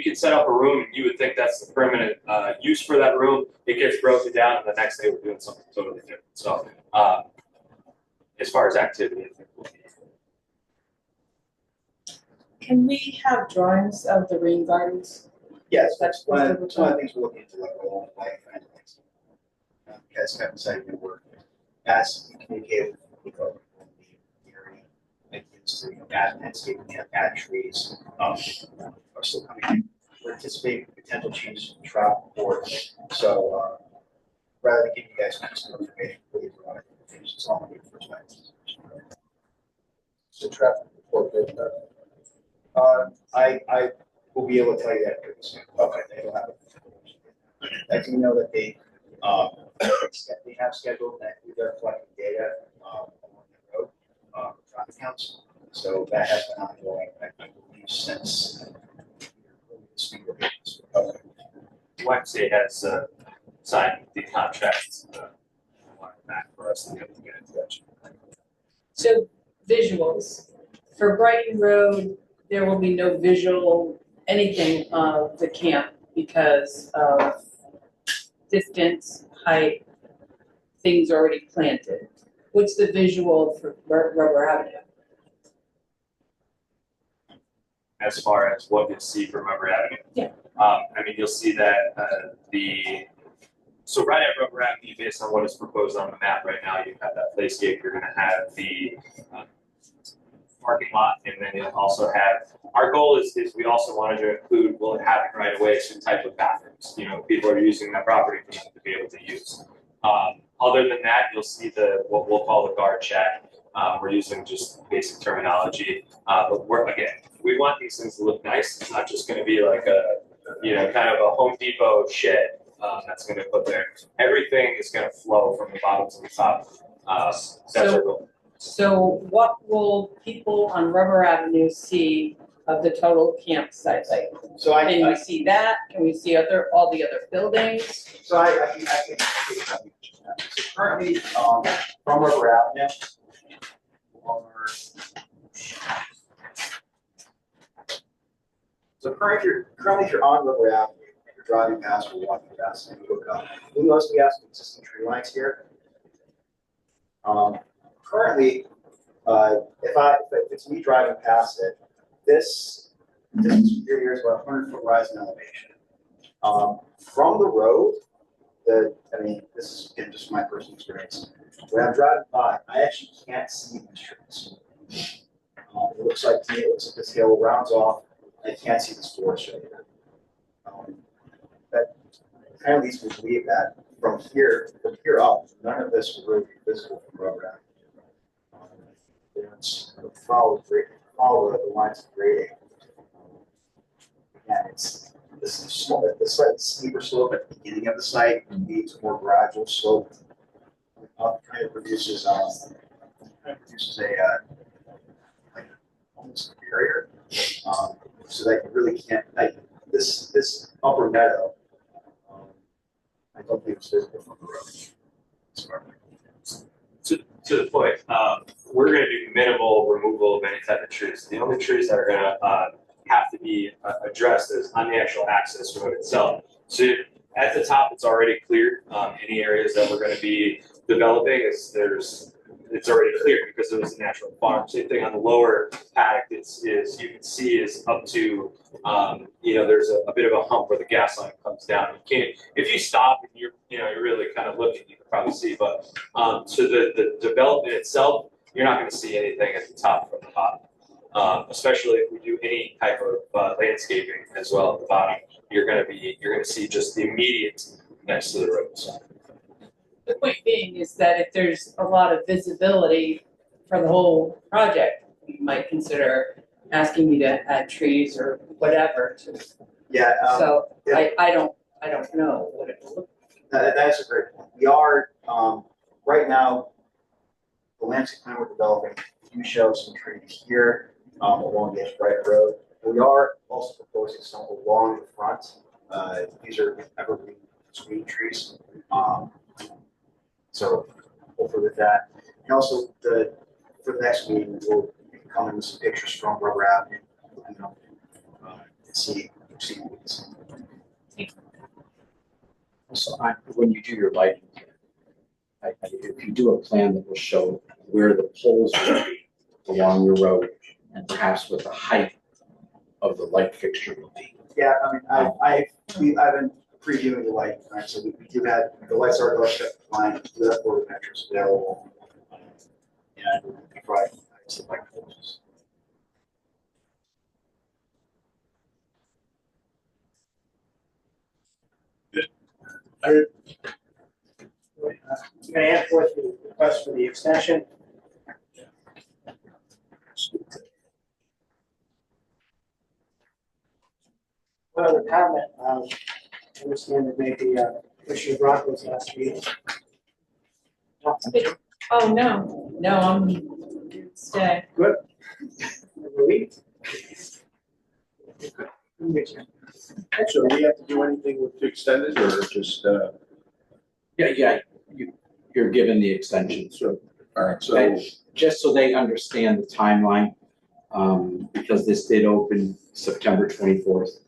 could set up a room, and you would think that's the permanent use for that room. It gets broken down, and the next day we're doing something totally different. So as far as activity, I think we'll be. Can we have drawings of the rain gardens? Yes, that's one of the things we're looking into, like along the way, kind of things. As Kevin said, we were as communicated with the area, ideas to add landscaping, add trees, are still coming in. We're anticipating potential changes to the traffic board. So rather than giving you guys some information, please provide information. It's all good for tonight. So traffic report. I will be able to tell you that pretty soon. Okay, they don't have it. I do know that they have scheduled that they're collecting data along the road, traffic counts. So that has been ongoing, I believe, since YMCA has signed the contract back for us to be able to get into that. So visuals for Brighton Road. There will be no visual anything of the camp because of distance, height, things already planted. What's the visual for Rubber Avenue? as far as what you'll see from Rubber Avenue. Yeah. I mean, you'll see that so right at Rubber Avenue, based on what is proposed on the map right now, you have that playscape, you're gonna have the parking lot, and then you'll also have, our goal is we also wanted to include, we'll have it right away, some type of bathrooms, people are using that property for them to be able to use. Other than that, you'll see what we'll call the guard shack. We're using just basic terminology, but we want these things to look nice. It's not just gonna be like kind of a Home Depot shed, that's gonna put there. Everything is gonna flow from the bottom to the top. That's our goal. So what will people on Rubber Avenue see of the total campsite? Like, So can we see that? Can we see all the other buildings? So I can so currently, from Rubber Avenue, so currently if you're on Rubber Avenue, and you're driving past or walking past and you look up, you'll notice we have some existing tree lines here. Currently, if it's me driving past it, this distance here is about 100-foot rise in elevation. From the road, this is again just my personal experience. When I'm driving by, I actually can't see these trees. It looks like this hill rounds off. I can't see this forest right here. That kind of leads me to believe that from here up, none of this will really be visible from Rubber Avenue. Follow the lines of grading. Again, it's the slightly steeper slope at the beginning of the site and leads to more gradual slope. Kind of produces a almost a barrier, so that you really can't this upper meadow. I don't think it's visible from the road. To the point, we're going to do minimal removal of any type of trees. The only trees that are going to have to be addressed is on the actual access road itself. So at the top, it's already cleared. Any areas that we're going to be developing it's already cleared because it was a natural farm. Same thing on the lower paddock. You can see is up to there's a bit of a hump where the gas line comes down. You can't, if you stop and you're really kind of looking, you can probably see. But so the development itself, you're not going to see anything at the top from the bottom. Especially if we do any type of landscaping as well at the bottom, you're going to see just the immediate next to the road. So. The point being is that if there's a lot of visibility for the whole project, you might consider asking me to add trees or whatever to. Yeah. I don't know what it will look like. That's a great point. We are right now the landscape plan we're developing. You show some trees here along the Bright Road. We are also proposing some along the front. These are evergreen screen trees. So hopefully with that, and also for the next meeting, we'll be coming with some pictures from Rubber Avenue, and see. So when you do your lighting, if you do a plan that will show where the poles will be along your road and perhaps what the height of the light fixture will be. Yeah, I've been previewing the light tonight, so we do have the lights are line, we do have photometrics available, and we provide some light poles. You're gonna add forth the request for the extension. One other comment, I understand that maybe Commissioner Broncos last meeting. Oh, no, I'm stay. Good. Relief. So do we have to do anything with the extended or just, You're given the extension. all right, so. Okay, just so they understand the timeline, because this did open September 24th,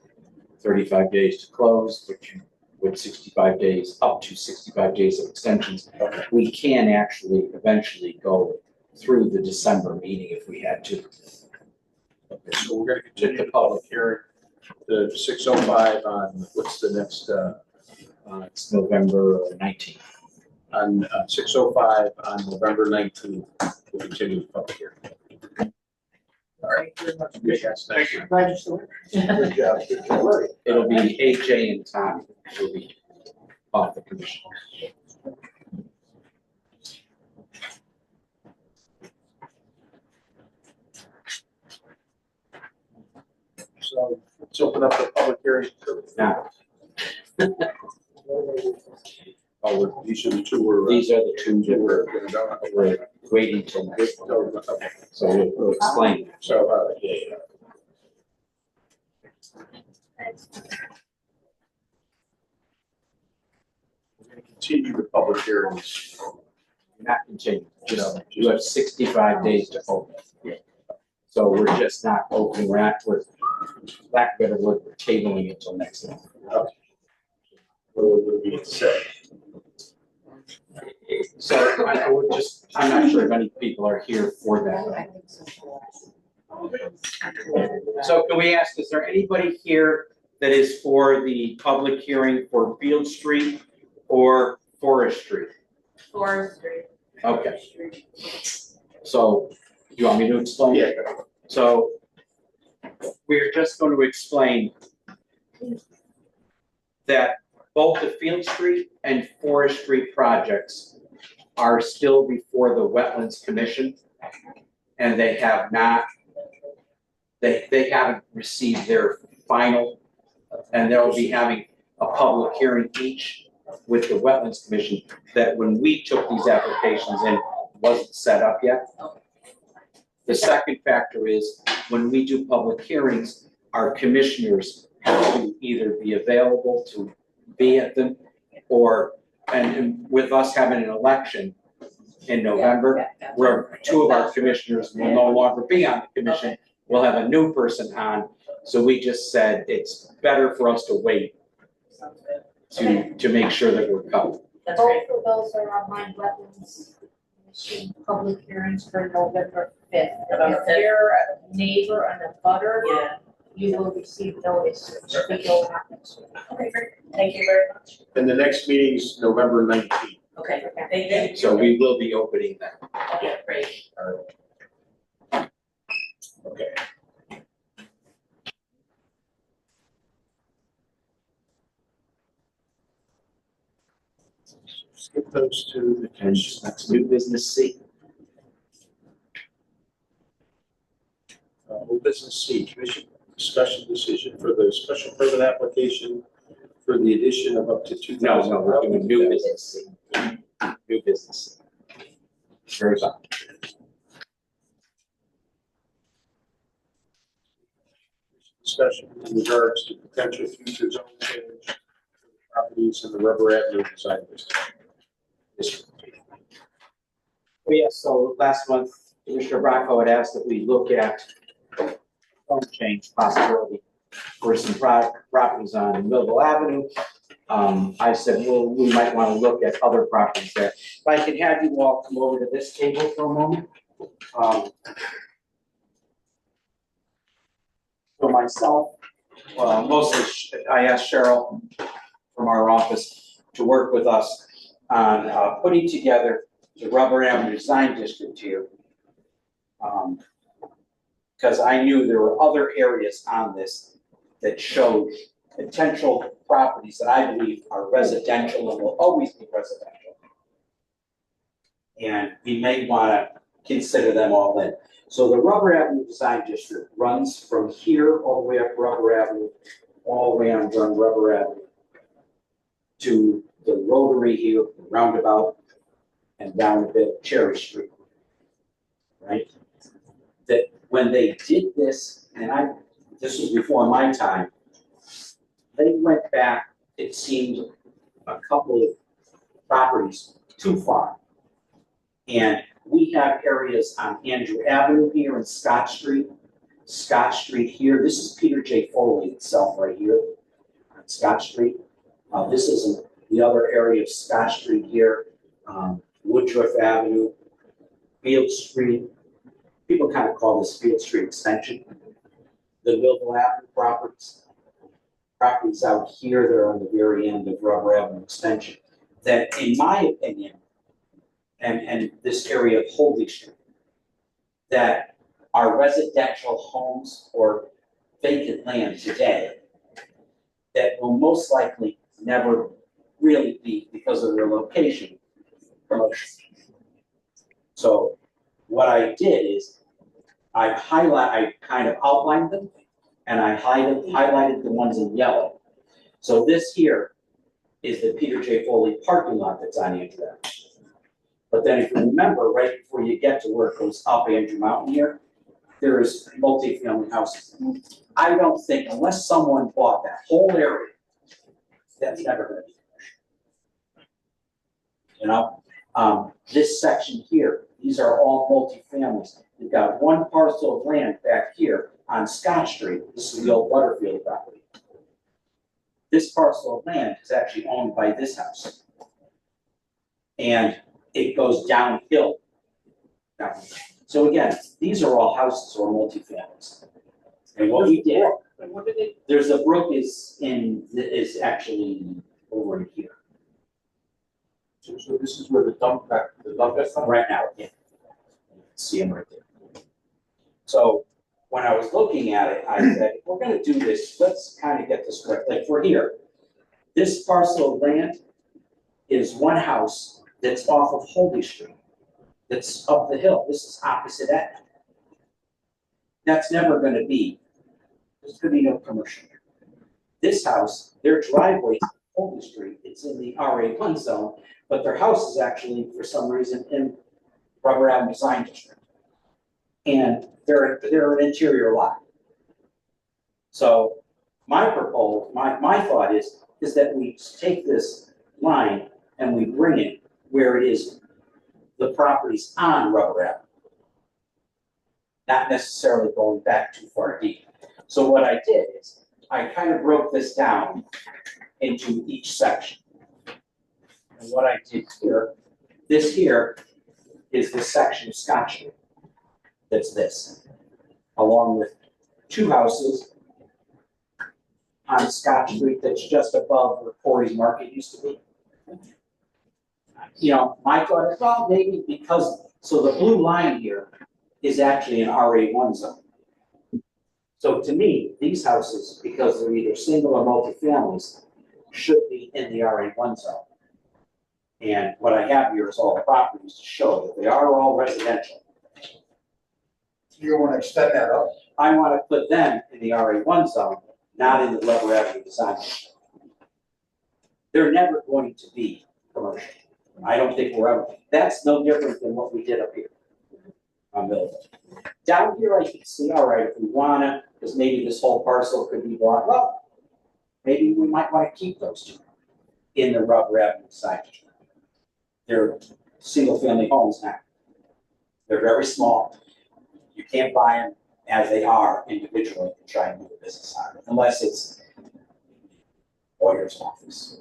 35 days to close, which with 65 days, up to 65 days of extensions. We can actually eventually go through the December meeting if we had to. Okay, so we're gonna continue the public hearing to 6:05 on, what's the next, It's November 19th. on 6:05 on November 19th, we'll continue the public hearing. All right, very much. Okay, guys, thank you. Glad you're still here. Good job, good job. All right. It'll be AJ and Tommy will be off the commission. So let's open up the public hearing. Now, Oh, these are the two we're. these are the two that we're We're waiting till next. So we'll explain. So, yeah. We're gonna continue the public hearings. Not continue, just, you have 65 days to open. So we're just not opening, we're lack of better word, we're tabling it till next month. What would we say? So I'm not sure if any people are here for that. So can we ask, is there anybody here that is for the public hearing for Field Street or Forest Street? Forestry. Okay. So, you want me to explain? Yeah. So, we're just going to explain that both the Field Street and Forest Street projects are still before the Wetlands Commission, and they have not, they haven't received their final, and they'll be having a public hearing each with the Wetlands Commission, that when we took these applications in, wasn't set up yet. The second factor is, when we do public hearings, our commissioners have to either be available to be at them, or, and with us having an election in November, where two of our commissioners will no longer be on the commission, we'll have a new person on. So we just said it's better for us to wait to make sure that we're covered. That's right. Both of those are on my wetlands commission public hearings for November 5th. November If 5th. you're a neighbor and a butter, Yeah. you will receive notice if it happens. Okay, great. Thank you very much. And the next meeting's November 19th. Okay, thank you. So we will be opening that. Yeah, great. Okay. Skip those two. The And commission. that's new business C. Old business C, commission discussion decision for the special permit application for the addition of up to 2,000. No, we're doing new business C. New business. Very good. Discussion in regards to potential future zone change for properties in the Rubber Avenue design district. Oh, yeah, so last month, Commissioner Bracco had asked that we look at zone change possibility for some properties on Millville Avenue. I said, well, we might want to look at other properties there. If I could have you all come over to this table for a moment. For myself, mostly I asked Cheryl from our office to work with us on putting together the Rubber Avenue Design District here. Because I knew there were other areas on this that showed potential properties that I believe are residential and will always be residential. And we may want to consider them all in. So the Rubber Avenue Design District runs from here all the way up Rubber Avenue, all the way on Rubber Avenue to the rotary here, the roundabout, and down a bit of Cherry Street. Right? That when they did this, and this was before my time, they went back, it seemed, a couple of properties too far. And we have areas on Andrew Avenue here and Scott Street here. This is Peter J. Foley itself right here on Scott Street. This is the other area of Scott Street here, Woodruff Avenue, Field Street. People kind of call this Field Street Extension. the Millville Avenue properties out here, they're on the very end of Rubber Avenue Extension, that in my opinion, and this area of Holding Street, that are residential homes or vacant land today that will most likely never really be, because of their location, commercial. So what I did is I kind of outlined them, and I highlighted the ones in yellow. So this here is the Peter J. Foley parking lot that's on Andrew Avenue. But then if you remember, right before you get to where it goes up Andrew Mountain here, there is multi-family houses. I don't think, unless someone bought that whole area, that's never gonna be commercial. You know, this section here, these are all multi-families. You've got one parcel of land back here on Scott Street. This is the old Butterfield property. This parcel of land is actually owned by this house. And it goes downhill. So again, these are all houses or multi-families. And what we did, there's a brook is actually over in here. So this is where the dump is from? Right now, yeah. You can see them right there. So when I was looking at it, I said, if we're gonna do this, let's kind of get this correct. Like for here, this parcel of land is one house that's off of Holding Street. That's up the hill. This is opposite end. That's never gonna be, there's gonna be no commercial. This house, their driveway is on Holding Street, it's in the RA1 zone, but their house is actually, for some reason, in Rubber Avenue Design District. And they're an interior lot. So my proposal, my thought is that we take this line and we bring it where it is the properties on Rubber Avenue. Not necessarily going back too far deep. So what I did is I kind of broke this down into each section. And what I did here, this here is the section of Scott Street. That's this, along with two houses on Scott Street that's just above where Corey's Market used to be. You know, my thought is, well, maybe because, so the blue line here is actually an RA1 zone. So to me, these houses, because they're either single or multi-families, should be in the RA1 zone. And what I have here is all the properties to show that they are all residential. You want to extend that up? I want to put them in the RA1 zone, not in the Rubber Avenue Design District. They're never going to be commercial. I don't think we're ever. That's no different than what we did up here on Millville. Down here, I can see, all right, if we want to, because maybe this whole parcel could be bought up, maybe we might want to keep those two in the Rubber Avenue Design District. They're single-family homes now. They're very small. You can't buy them as they are individually and try and move a business out of it, unless it's lawyer's office.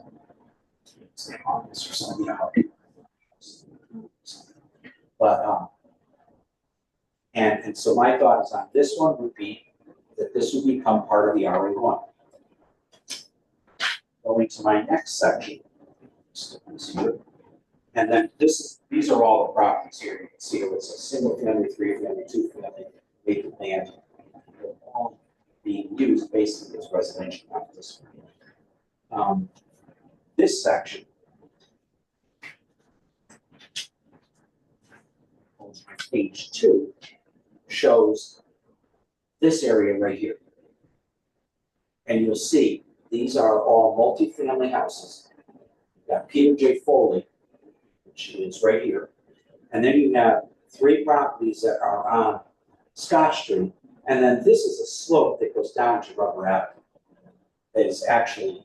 Office or something, you know. But and so my thought is on this one would be that this would become part of the RA1. Going to my next section, and then these are all the properties here. You can see it's a single family, 3-family, 2-family, vacant land. They're all being used basically as residential offices. This section page 2 shows this area right here. And you'll see these are all multi-family houses. You've got Peter J. Foley, which is right here. And then you have 3 properties that are on Scott Street. And then this is a slope that goes down to Rubber Avenue. That is actually,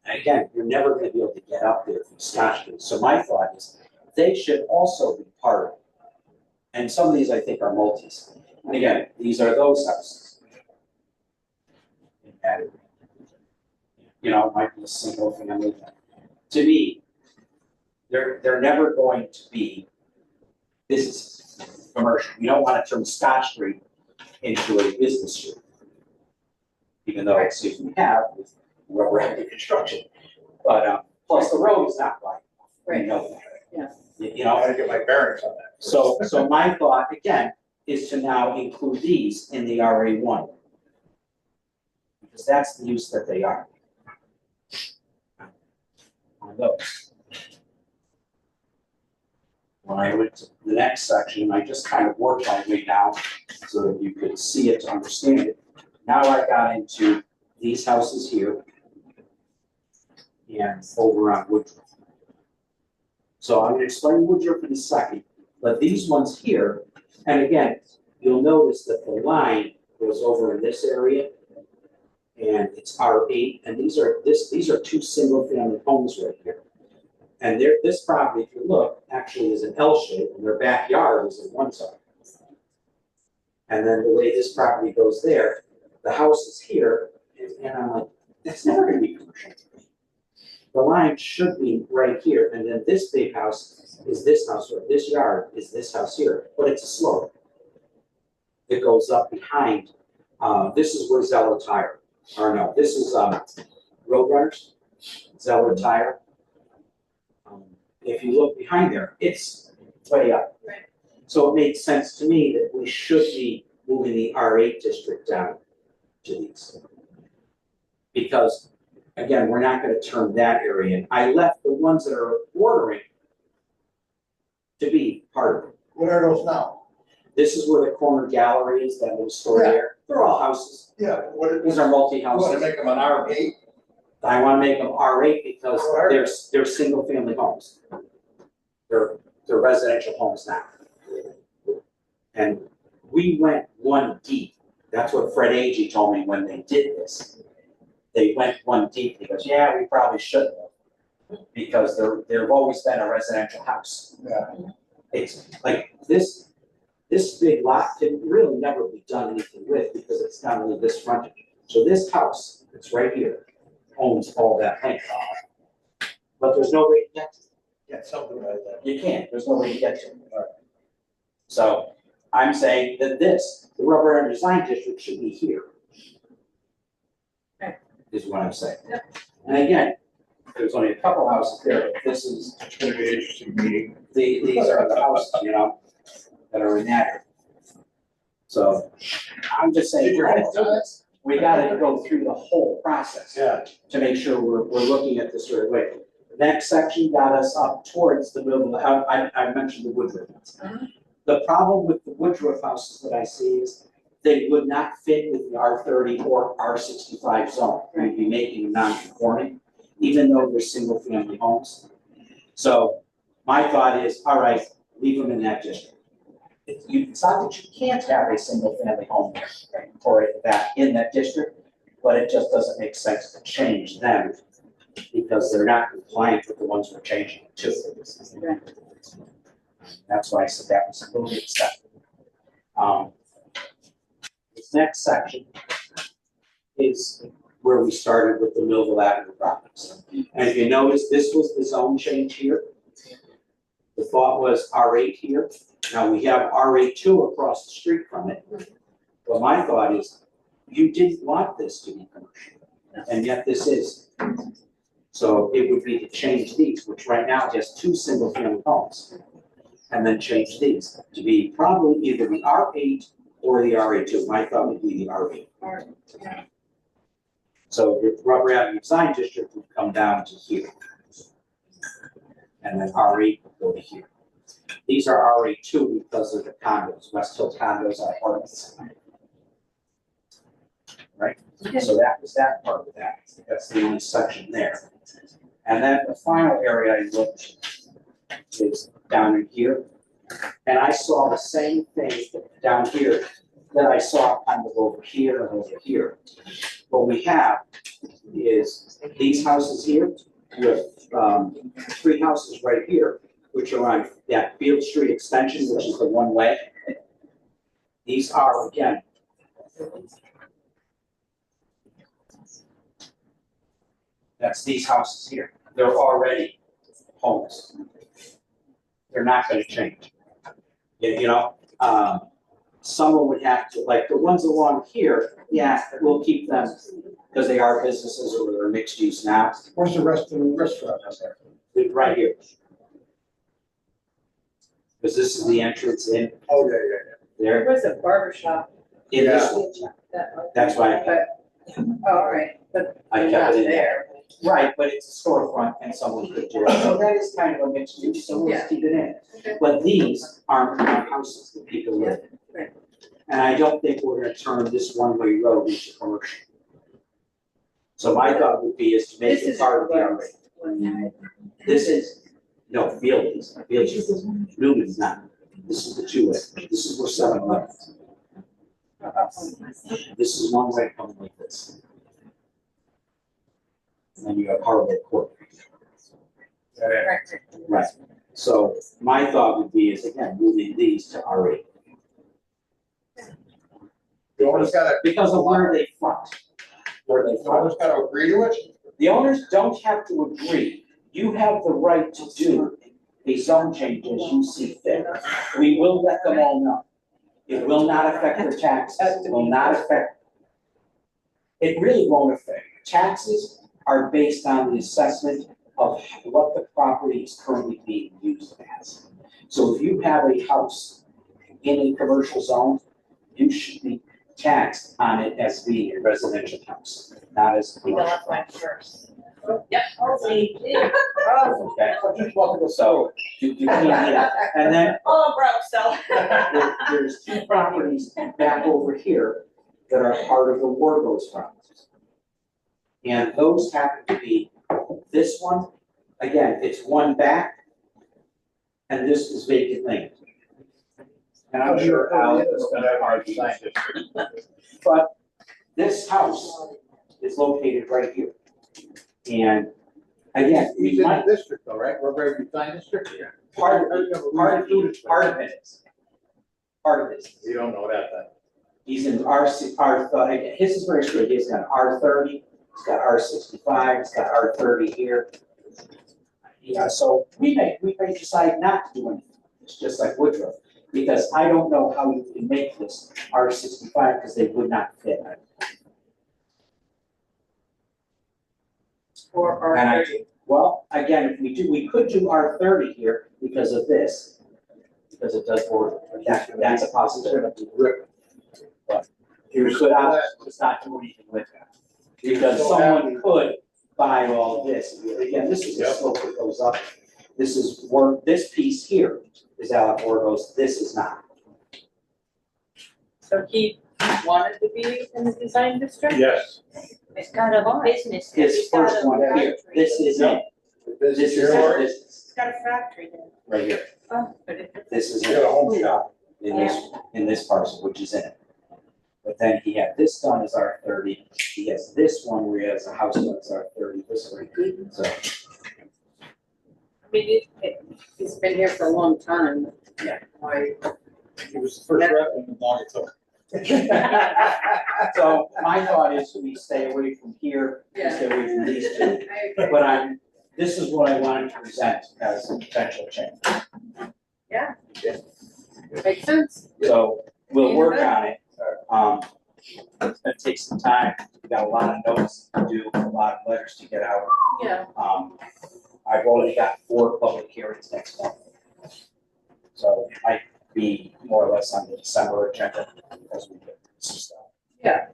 again, you're never going to be able to get up there from Scott Street. So my thought is they should also be part of it. And some of these I think are multis. And again, these are those houses. And, you know, it might be a single family. To me, they're never going to be businesses, commercial. You don't want to turn Scott Street into a business street. even though it's we have with where we're having construction. But, plus the road is not wide enough. You know that. Yeah. You know, I gotta get my bearings on that. so my thought, again, is to now include these in the RA1. Because that's the use that they are. On those. When I went to the next section, I just kind of worked my way down so that you could see it to understand it. Now I got into these houses here and over on Woodruff. So I'm gonna explain Woodruff in a second, but these ones here, and again, you'll notice that the line goes over in this area and it's R8, and these are two single-family homes right here. And this property, if you look, actually is an L shape, and their backyard is in one side. And then the way this property goes there, the house is here, and I'm like, that's never gonna be commercial. The line should be right here, and then this big house is this house, or this yard is this house here, but it's a slope. It goes up behind, this is where Zeller Tire, or no, this is, Roadrunners, Zeller Tire. If you look behind there, it's way up. Right. So it makes sense to me that we should be moving the R8 district down to these. Because, again, we're not gonna turn that area in. I left the ones that are bordering to be part of it. What are those now? This is where the corner gallery is, that little store Yeah. there. They're all houses. Yeah, what are, These are multi-houses. you wanna make them an R8? I wanna make them R8 because they're single-family homes. They're residential homes now. And we went one deep. That's what Fred Agee told me when they did this. They went one deep. He goes, yeah, we probably shouldn't have. Because they've always been a residential house. Yeah. It's like this big lot can really never be done anything with because it's not only this frontage. So this house, that's right here, owns all that land. But there's no way to get to it. Yeah, something like that. You can't, there's no way to get to it. So I'm saying that the rubber and design district should be here. Okay. Is what I'm saying. Yep. And again, there's only a couple houses there, but this is, It's gonna be an interesting meeting. these are the houses, you know, that are in that area. So I'm just saying, we're gonna do this. We gotta go through the whole process Yeah. to make sure we're looking at this the right way. The next section got us up towards the middle, I mentioned the Woodruff house. The problem with the Woodruff houses that I see is they would not fit with the R30 or R65 zone. We'd be making them non-conforming, even though they're single-family homes. So my thought is, all right, leave them in that district. It's not that you can't have a single-family home or that in that district, but it just doesn't make sense to change them because they're not compliant with the ones we're changing it to. That's why I said that was a little bit separate. This next section is where we started with the Millville Avenue properties. And if you notice, this was the zone change here. The thought was R8 here. Now we have R82 across the street from it. But my thought is, you didn't want this to be commercial, and yet this is. So it would be to change these, which right now has two single-family homes, and then change these to be probably either the R8 or the RA2. My thought would be the R8. So the Rubber Avenue Design District would come down to here, and then R8 would go to here. These are RA2 because of the condos, West Hill condos and apartments. Right? So that was that part of that. That's the only section there. And then the final area I looked is down in here. And I saw the same thing down here that I saw kind of over here and over here. What we have is these houses here with three houses right here, which are on that Field Street extension, which is the one way. These are, again, that's these houses here. They're already homes. They're not gonna change. You know, someone would have to, like, the ones along here, yeah, we'll keep them, because they are businesses or they're mixed use now, Where's the rest of the restaurant out there? right here. Because this is the entrance in Oh, yeah. there, There was a barber shop in this, that. that's why All right, but I they're kept not it in there. there. Right, but it's a storefront and someone could do it, so that is kind of a mixed use, so let's keep it in. Okay. But these aren't houses that people live in. Right. And I don't think we're gonna turn this one-way road into commercial. So my thought would be is to make This it is part of the what- RA. This is, no, Field is, Newman's not. This is the two-way, this is where 7-Eleven is. This is one way coming like this. And then you have Harvard Court. Right, so my thought would be is again, moving these to RA. The owner's gotta, Because of where they front. Where they the front. owner's gotta agree to it? The owners don't have to agree. You have the right to do a zone change as you see fit. We will let them all know. It will not affect their taxes, it will not affect. It really won't affect. Taxes are based on the assessment of what the property is currently being used as. So if you have a house in a commercial zone, you should be taxed on it as being a residential house, not as a commercial. first. Yep. Okay, so you can't, yeah, and then Oh, I'm broke, so. there's two properties back over here that are part of the Wargos properties. And those happen to be this one, again, it's one back, and this is vacant land. And I'm sure Al is gonna argue, but this house is located right here. And again, He's we in might, the district though, right? We're Design District? Yeah. part of it is. Part of it is. You don't know that then. He's in his is very straight, he's got R30, he's got R65, he's got R30 here. Yeah, so we may decide not to do anything, it's just like Woodruff, because I don't know how you can make this R65, because they would not fit. Or And R30. Well, again, if we do, we could do R30 here because of this, because it does border, that's a possibility. But you could opt to not do anything with that. Because someone could buy all of this. Again, this is a slope that goes up. This is where, this piece here is Alec Borgo's, this is not. So he wanted to be in the design district? Yes. It's got a business. His first one here, this is it. This is Your it, word? this is It's got a factory there. right here. Oh, but it- This is You got a home shop. in this parcel, which is in it. But then he had this done as R30, he has this one where he has a house done as R30, this one, so. I mean, he's been here for a long time. Yeah. Why? He was the first rep and the dog took. So my thought is we stay away from here, we stay away from these two, but this is what I wanted to present as a potential change. Makes sense. So we'll work on it, it's gonna take some time, we got a lot of notes to do, a lot of letters to get out. Yeah. I've already got 4 public hearings next month. So it might be more or less on the December agenda as we get some stuff. Yeah.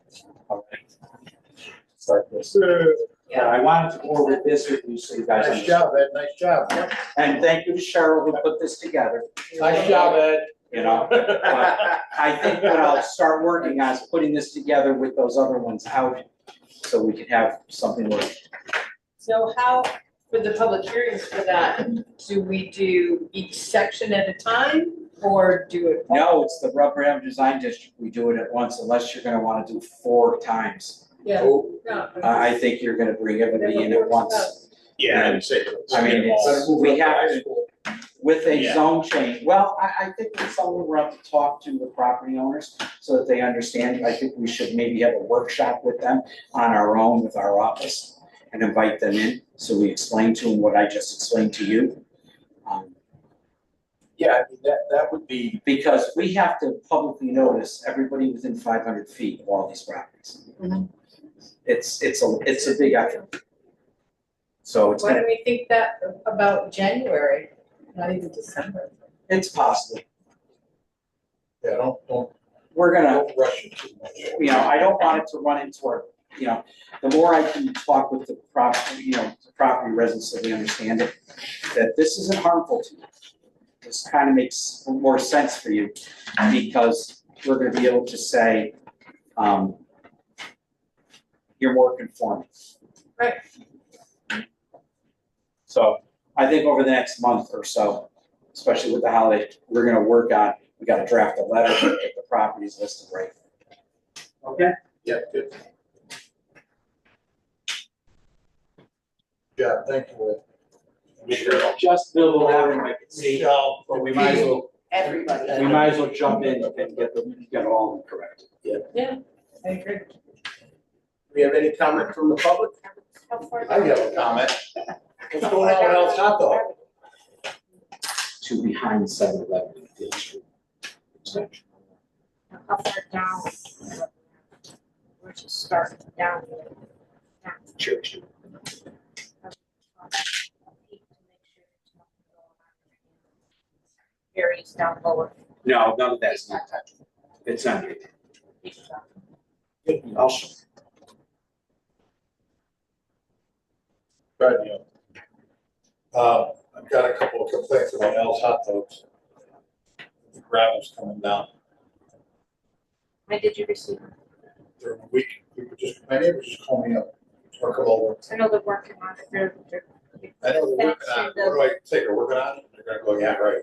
All right. Start this. But I wanted to go over this with you so you guys Nice understand. job, Ed, nice job. And thank you to Cheryl who put this together, Nice job, Ed. you know. But I think what I'll start working on is putting this together with those other ones out so we can have something more. So how, for the public hearings for that, do we do each section at a time or do it? No, it's the Rubberham Design District. We do it at once unless you're gonna wanna do 4 times. Yeah. Oh, No. I think you're gonna bring everybody in at once. yeah, I'd say. I mean, it's, we have to, with a Yeah. zone change, well, I think it's something we're have to talk to the property owners so that they understand. I think we should maybe have a workshop with them on our own with our office and invite them in, so we explain to them what I just explained to you. Yeah, I mean, that would be, Because we have to publicly notice everybody within 500 feet of all these properties. Mhm. It's a big effort. So Why do we think that about January, not even December? it's possible. yeah, don't We're gonna, rush it too much. I don't want it to run into our, the more I can talk with the property residents so they understand it, that this isn't harmful to you. This kind of makes more sense for you because we're gonna be able to say, you're more conforming. Right. So I think over the next month or so, especially with the holiday, we're gonna work on, we gotta draft a letter, get the properties listed right. Okay? Yeah, good. Yeah, thank you. Michelle. Just Bill will have it, I can see, Michelle. but we might as well jump in and get all of them corrected. Yeah, I agree. Do we have any comment from the public? I have a comment. What's going on with El Taco? To behind 7-Eleven. Extension. How far down? Where'd you start? Down here. Church. Areas down lower. No, none of that's not touched. It's not. I'll show. Right, Neil. I've got a couple of complaints about Al's Hot Dogs. The gravel's coming down. When did you receive them? During the week, my neighbors just call me up, or come over. I know they're working on it, they're. I know they're working on it. What do I say? They're working on it? They're gonna go, yeah, right.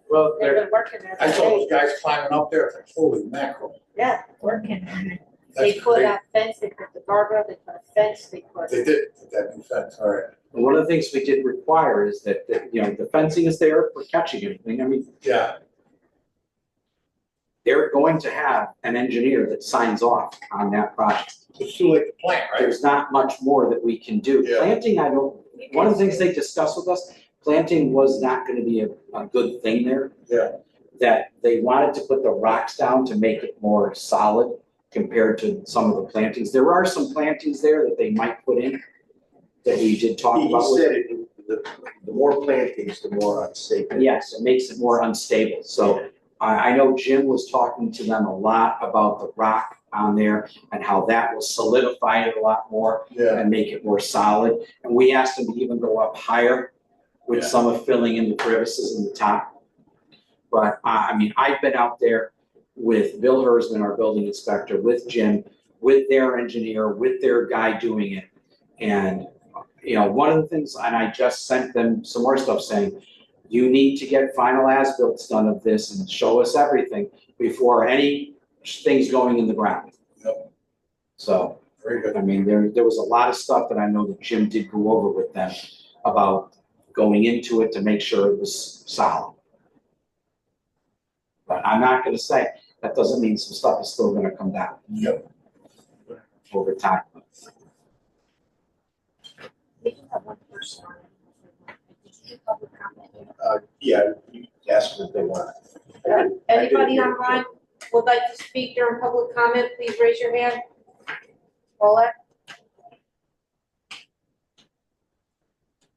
Well, They've been working there. I saw those guys climbing up there. It's like, holy mackerel. Yeah, working on it. They That's put great. a fence, they put the guardrail, they put a fence, they put. They did, that new fence, all right. one of the things we did require is that, the fencing is there for catching anything. I mean, Yeah, they're going to have an engineer that signs off on that project. it's too late to plant, right? There's not much more that we can do. Yeah. Planting, one of the things they discussed with us, planting was not gonna be a good thing there. Yeah. That they wanted to put the rocks down to make it more solid compared to some of the plantings. There are some plantings there that they might put in that we did talk about. The more plantings, the more unsafe. Yes, it makes it more unstable. So I know Jim was talking to them a lot about the rock on there and how that will solidify it a lot more Yeah, and make it more solid. And we asked them to even go up higher with Yeah. some of filling in the crevices in the top. But I've been out there with Bill Hersman, our building inspector, with Jim, with their engineer, with their guy doing it. And, one of the things, and I just sent them some more stuff saying, you need to get final as-bills done of this and show us everything before any things going in the ground. Yep. So, very good. there was a lot of stuff that I know that Jim did go over with them about going into it to make sure it was solid. But I'm not gonna say, that doesn't mean some stuff is still gonna come down Yep. over time. We do have one person on it. Did you do public comment? Yeah, you ask them if they want. Anybody online would like to speak during public comment, please raise your hand. Paulette?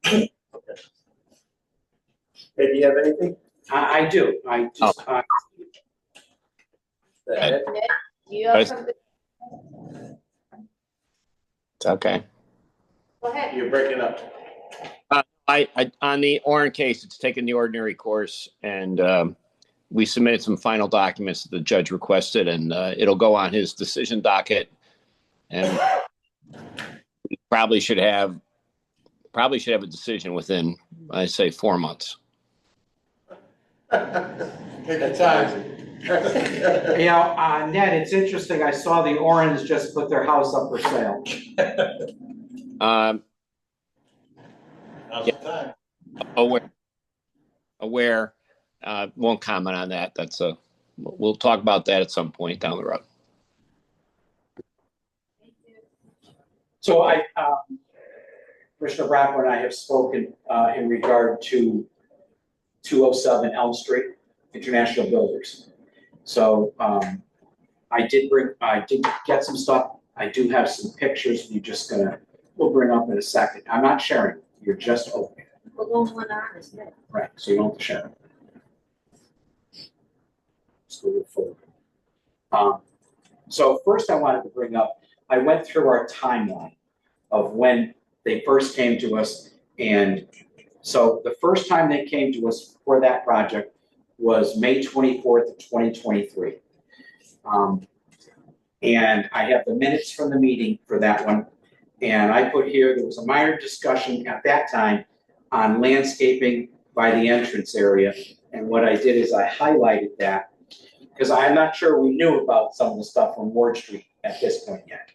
Hey, do you have anything? I do, I just, Go ahead. Nick, do you have something? It's okay. Go ahead. You're breaking up. I on the Oren case, it's taken the ordinary course, and we submitted some final documents that the judge requested, and it'll go on his decision docket, and we probably should have a decision within, I say, 4 months. Take your time. Ned, it's interesting, I saw the Orens just put their house up for sale. Now's the time. Aware, won't comment on that. We'll talk about that at some point down the road. So Commissioner Bracco and I have spoken in regard to 207 Elm Street, International Builders. So, I did get some stuff. I do have some pictures we'll bring up in a second. I'm not sharing, you're just opening. Balloon went on, isn't it? Right, so you don't have to share it. Just move forward. So first I wanted to bring up, I went through our timeline of when they first came to us. And so the first time they came to us for that project was May 24th of 2023. And I have the minutes from the meeting for that one. And I put here, there was a minor discussion at that time on landscaping by the entrance area. And what I did is I highlighted that because I'm not sure we knew about some of the stuff from Ward Street at this point yet.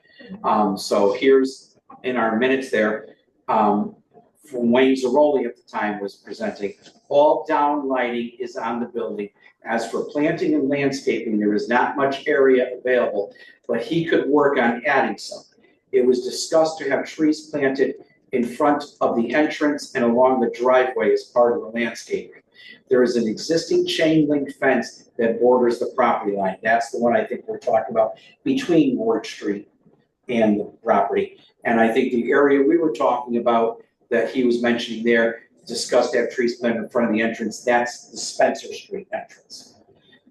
So here's in our minutes there, from Wayne Zaroli at the time was presenting, all down lighting is on the building. As for planting and landscaping, there is not much area available, but he could work on adding some. It was discussed to have trees planted in front of the entrance and along the driveway as part of the landscaping. There is an existing chain link fence that borders the property line. That's the one I think we're talking about between Ward Street and the property. And I think the area we were talking about that he was mentioning there, discussed to have trees planted in front of the entrance, that's the Spencer Street entrance.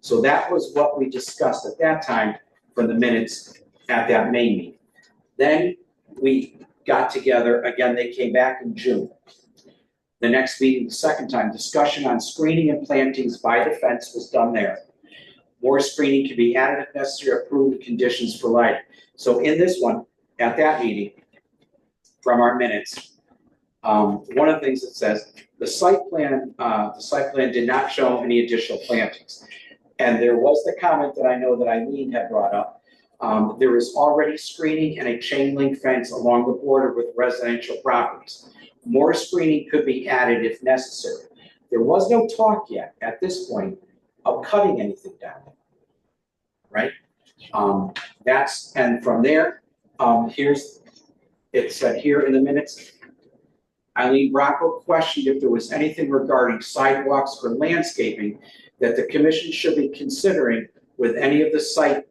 So that was what we discussed at that time from the minutes at that May meeting. Then we got together, again, they came back in June. The next meeting, the second time, discussion on screening and plantings by the fence was done there. More screening can be added if necessary, approved conditions for lighting. So in this one, at that meeting, from our minutes, one of the things that says, the site plan did not show any additional plantings. And there was the comment that I know that Eileen had brought up. There is already screening and a chain link fence along the border with residential properties. More screening could be added if necessary. There was no talk yet at this point of cutting anything down, right? And from there, it said here in the minutes, Eileen Bracco questioned if there was anything regarding sidewalks or landscaping that the commission should be considering with any of the site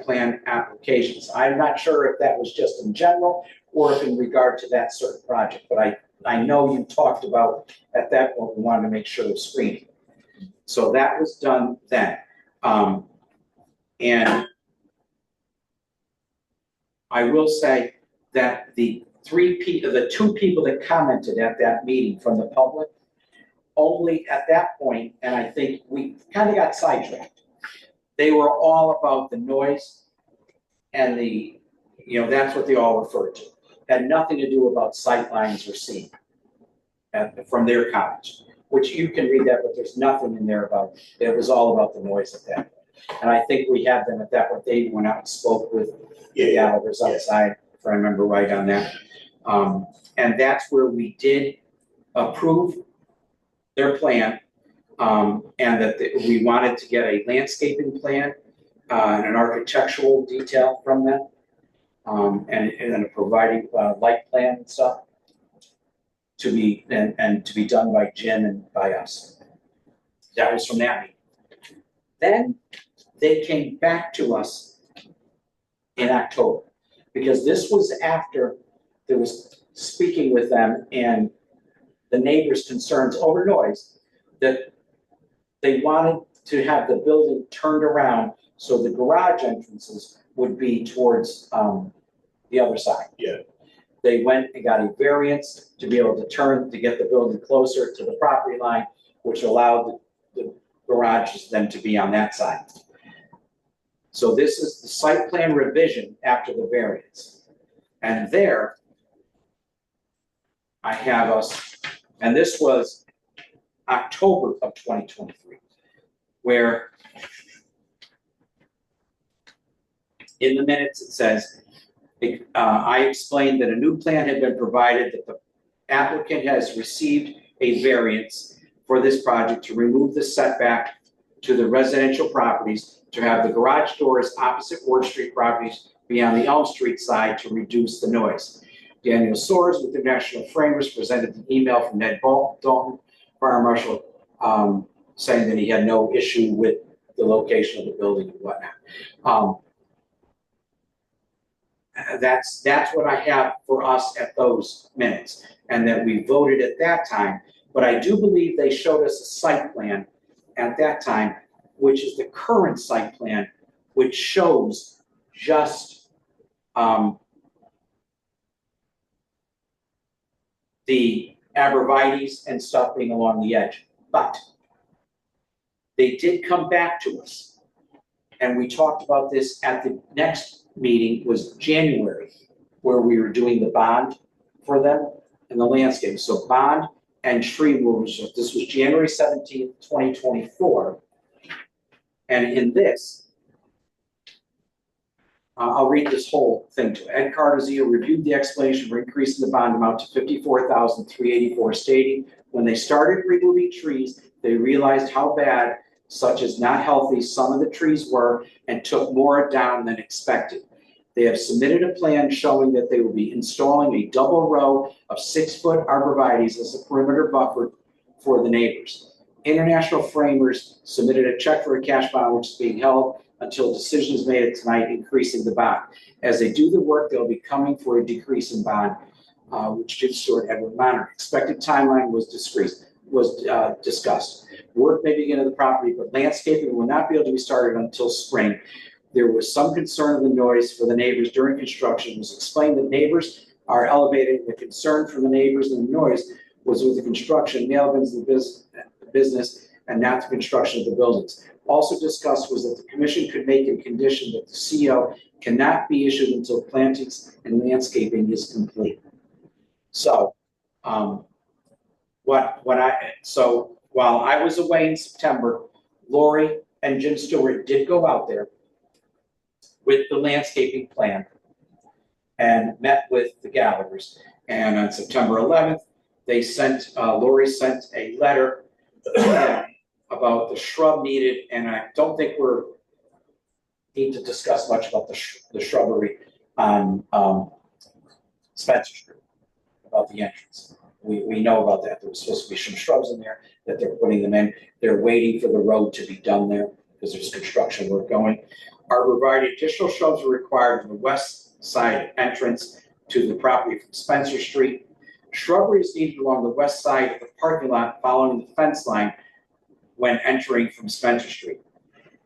plan applications. I'm not sure if that was just in general or if in regard to that certain project, but I know you talked about at that point, we wanted to make sure of screening. So that was done then. And I will say that the two people that commented at that meeting from the public, only at that point, and I think we kind of got sidetracked. They were all about the noise and that's what they all referred to. Had nothing to do about sight lines or scene from their comments, which you can read that, but there's nothing in there about it. It was all about the noise at that point. And I think we had them at that point. They went out and spoke with the Gallagher's outside, if I remember right on that. And that's where we did approve their plan, and that we wanted to get a landscaping plan and an architectural detail from them, and providing light plan and stuff to be and to be done by Jim and by us. That was from that meeting. Then they came back to us in October, because this was after there was speaking with them and the neighbors' concerns over noise, that they wanted to have the building turned around so the garage entrances would be towards the other side. Yeah. They went and got a variance to be able to get the building closer to the property line, which allowed the garages then to be on that side. So this is the site plan revision after the variance. And there, I have us, and this was October of 2023, where in the minutes it says, I explained that a new plan had been provided, that the applicant has received a variance for this project to remove the setback to the residential properties, to have the garage doors opposite Ward Street properties be on the Elm Street side to reduce the noise. Daniel Soares with International Framers presented the email from Ned Dalton fire marshal, saying that he had no issue with the location of the building and whatnot. That's what I have for us at those minutes, and that we voted at that time. But I do believe they showed us a site plan at that time, which is the current site plan, which shows just the arborvitaes and stuff being along the edge. But they did come back to us, and we talked about this at the next meeting, was January, where we were doing the bond for them and the landscape. So bond and tree removal. This was January 17th, 2024. And in this, I'll read this whole thing to Ed Cardozo reviewed the explanation for increasing the bond amount to $54,384, stating when they started removing trees, they realized how bad, such as not healthy, some of the trees were and took more down than expected. They have submitted a plan showing that they will be installing a double row of 6-foot arborvitaes as a perimeter buffer for the neighbors. International Framers submitted a check for a cash bond, which is being held until a decision is made tonight, increasing the bond. As they do the work, they'll be coming for a decrease in bond, which Jim Stewart, Edward Monitor. Expected timeline was discussed. Work may begin at the property, but landscaping will not be able to be started until spring. There was some concern of the noise for the neighbors during construction. It was explained that neighbors are elevated. The concern from the neighbors and the noise was with the construction, mail bins, the business, and not the construction of the buildings. Also discussed was that the commission could make a condition that the CO cannot be issued until plantings and landscaping is complete. So, so while I was away in September, Lori and Jim Stewart did go out there with the landscaping plan and met with the Gallaghers. And on September 11th, they sent, Lori sent a letter about the shrub needed, and I don't think need to discuss much about the shrubbery on Spencer Street, about the entrance. We know about that. There was supposed to be some shrubs in there that they're putting them in. They're waiting for the road to be done there because there's construction work going. Arborvitae additional shrubs are required on the west side entrance to the property from Spencer Street. Shrubbery is needed along the west side of the parking lot following the fence line when entering from Spencer Street.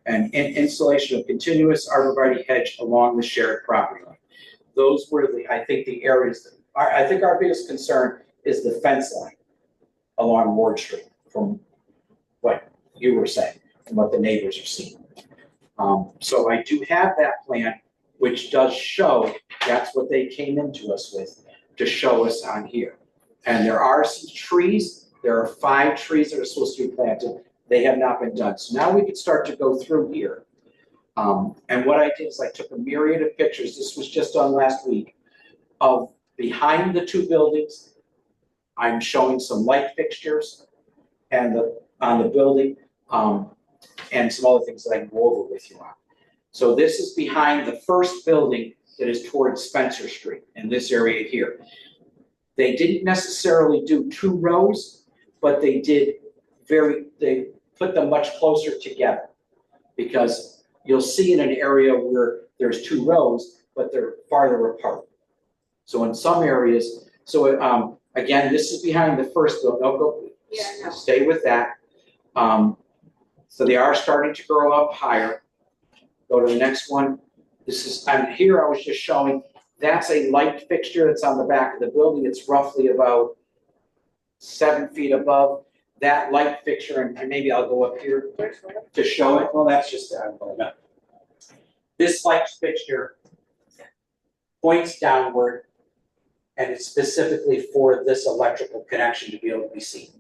And installation of continuous arborvitae hedge along the shared property line. Those were I think the areas that I think our biggest concern is the fence line along Ward Street, from what you were saying and what the neighbors are seeing. So I do have that plan, which does show that's what they came into us with to show us on here. And there are some trees. There are 5 trees that are supposed to be planted. They have not been done. So now we can start to go through here. And what I did is I took a myriad of pictures. This was just done last week of behind the 2 buildings. I'm showing some light fixtures and on the building and some other things that I can go over with you on. So this is behind the first building that is towards Spencer Street in this area here. They didn't necessarily do 2 rows, but they put them much closer together, because you'll see in an area where there's 2 rows, but they're farther apart. So in some areas, again, this is behind the first building. No, stay with that. So they are starting to grow up higher. Go to the next one. This is, here I was just showing, that's a light fixture that's on the back of the building. It's roughly about 7 feet above that light fixture, and maybe I'll go up here to show it. Well, that's just that. This light fixture points downward, and it's specifically for this electrical connection to be able to be seen.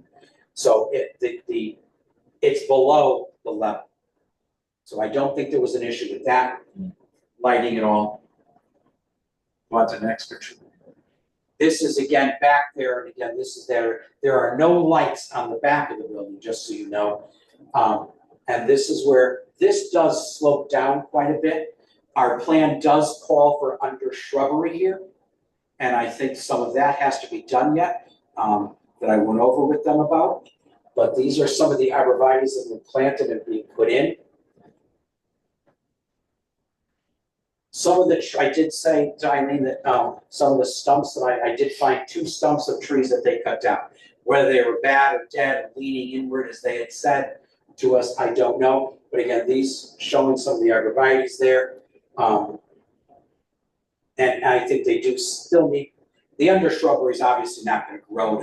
So it's below the level. So I don't think there was an issue with that lighting at all. On to the next picture. This is again back there, and again, this is there. There are no lights on the back of the building, just so you know. And this is where this does slope down quite a bit. Our plan does call for under shrubbery here, and I think some of that has to be done yet, that I went over with them about. But these are some of the arborvitaes that have been planted and being put in. Some of the, I did say to Eileen that, some of the stumps that I did find 2 stumps of trees that they cut down. Whether they were bad or dead, or leaning inward as they had said to us, I don't know. But again, these showing some of the arborvitaes there. And I think they do still need, the undershrubbery is obviously not gonna grow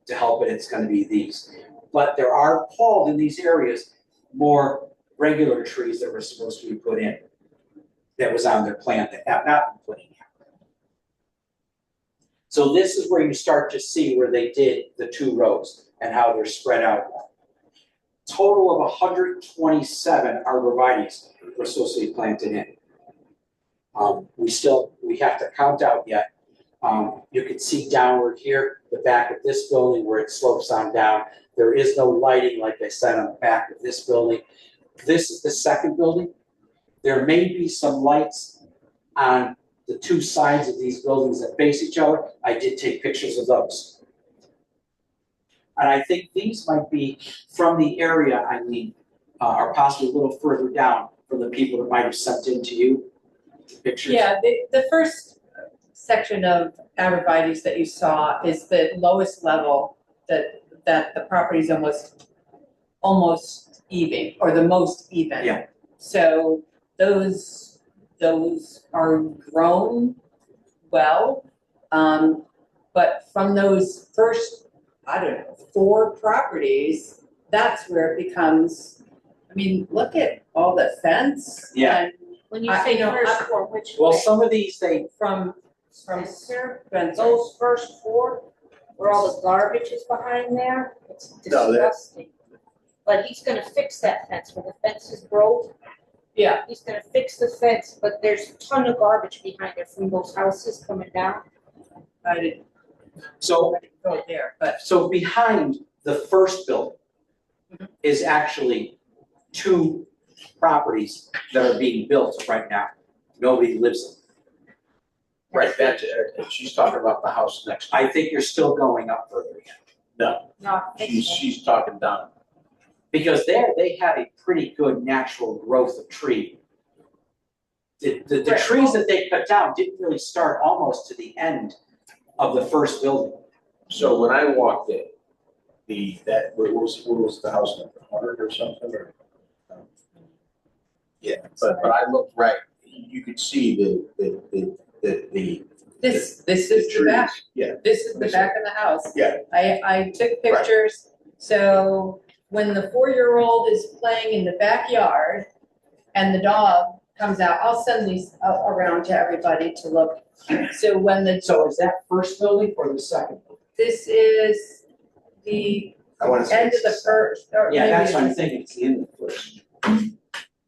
to help it, it's gonna be these. But there are called in these areas more regular trees that were supposed to be put in. That was on their plan that have not been put in yet. So this is where you start to see where they did the 2 rows and how they're spread out. Total of 127 arborvitaes were supposed to be planted in. We have to count out yet. You can see downward here, the back of this building where it slopes on down. There is no lighting, like I said, on the back of this building. This is the second building. There may be some lights on the 2 sides of these buildings that face each other. I did take pictures of those. And I think these might be from the area, or possibly a little further down from the people that might have sent in to you pictures. Yeah, the first section of arborvitaes that you saw is the lowest level that the property is almost even, or the most even. Yeah. So those are grown well, but from those first, 4 properties, that's where it becomes, look at all the fence. Yeah. And When you I say know, first floor, which Well, way? some of these, from Spencer, Spencer. those first 4, where all the garbage is behind there, it's No, they're- disgusting. But he's gonna fix that fence, where the fence is broke, Yeah, he's gonna fix the fence, but there's a ton of garbage behind it from those houses coming down. I didn't so go there, but So behind the first building is actually 2 properties that are being built right now. Nobody lives in them. Right, that's it. She's talking about the house next. I think you're still going up further again. No, Not fixing. she's talking down. Because there, they had a pretty good natural growth of tree. The Right. trees that they cut down didn't really start almost to the end of the first building. So when I walked in, what was the house number, 100 or something, or? Yeah, but I looked right, you could see the this is the back, trees. Yeah, this is the back of the house. yeah, I took pictures, so when the 4-year-old is playing in the backyard and the dog comes out, I'll send these around to everybody to look. So when So is that first building or the second? this is the I wanna say. end of the first, or Yeah, maybe that's what I'm it's- thinking, it's the end of the first.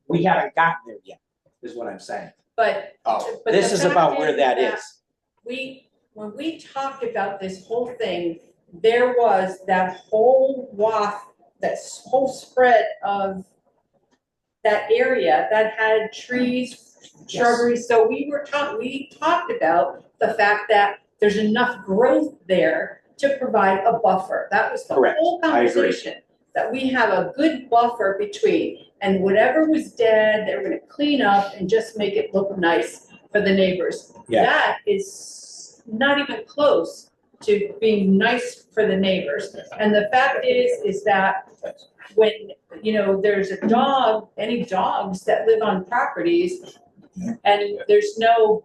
We haven't gotten there yet, is what I'm saying. But, Oh, but This the is fact about where that is. When we talked about this whole thing, there was that whole wath, that whole spread of that area that had trees, shrubbery, so we talked about the fact that there's enough growth there to provide a buffer. That was the Correct. whole I agree. conversation, that we have a good buffer between, and whatever was dead, they're gonna clean up and just make it look nice for the neighbors. Yeah. That is not even close to being nice for the neighbors. And the fact is that when, there's a dog, any dogs that live on properties, and there's no,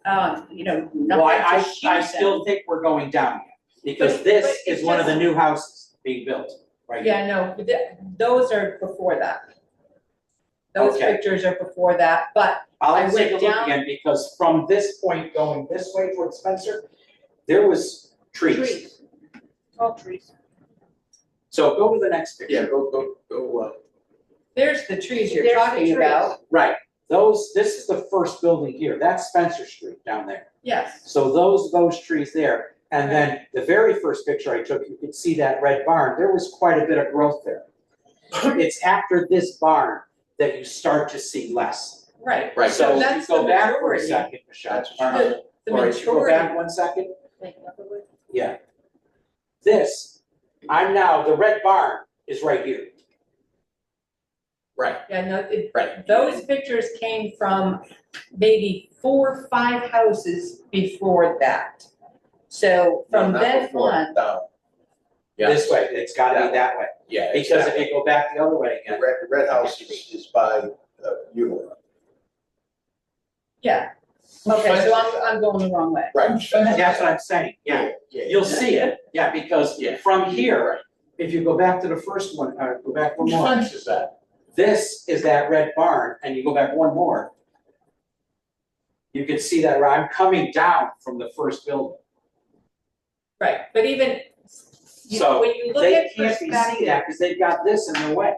Well, nothing I to shoot still them. think we're going down, because But this it's is one of the just- new houses being built, right? Yeah, no, those are before that. Those Okay. pictures are before that, but I'll I have to take a went look down- again, because from this point going this way towards Spencer, there was trees. Tall trees. So go to the next picture. yeah, go, there's the trees you're There's the talking trees. about. Right, this is the first building here, that's Spencer Street down there. Yes, So those trees there, and then the very first picture I took, you could see that red barn, there was quite a bit of growth there. It's after this barn that you start to see less. right. Right. So if you that's go the back for a majority. second, Michelle. that's. The Or if you go back majority. 1 second, yeah. The red barn is right here. Right, Yeah, no, right. those pictures came from maybe 4 or 5 houses before that. So from Not then before, on, down. Yeah. This way, it's gotta be that way, Yeah. because if you go back the other way The again, red house is by, Eula. yeah. Okay, so I'm going the wrong way. Right. that's what I'm saying, yeah. You'll see it, yeah, because Yeah. from here, if you go back to the first one, go back one Which more. fence is that? This is that red barn, and you go back one more. You can see that I'm coming down from the first building. Right, but even, So, when you look They at can't be see perspective, that because they've got this in their way.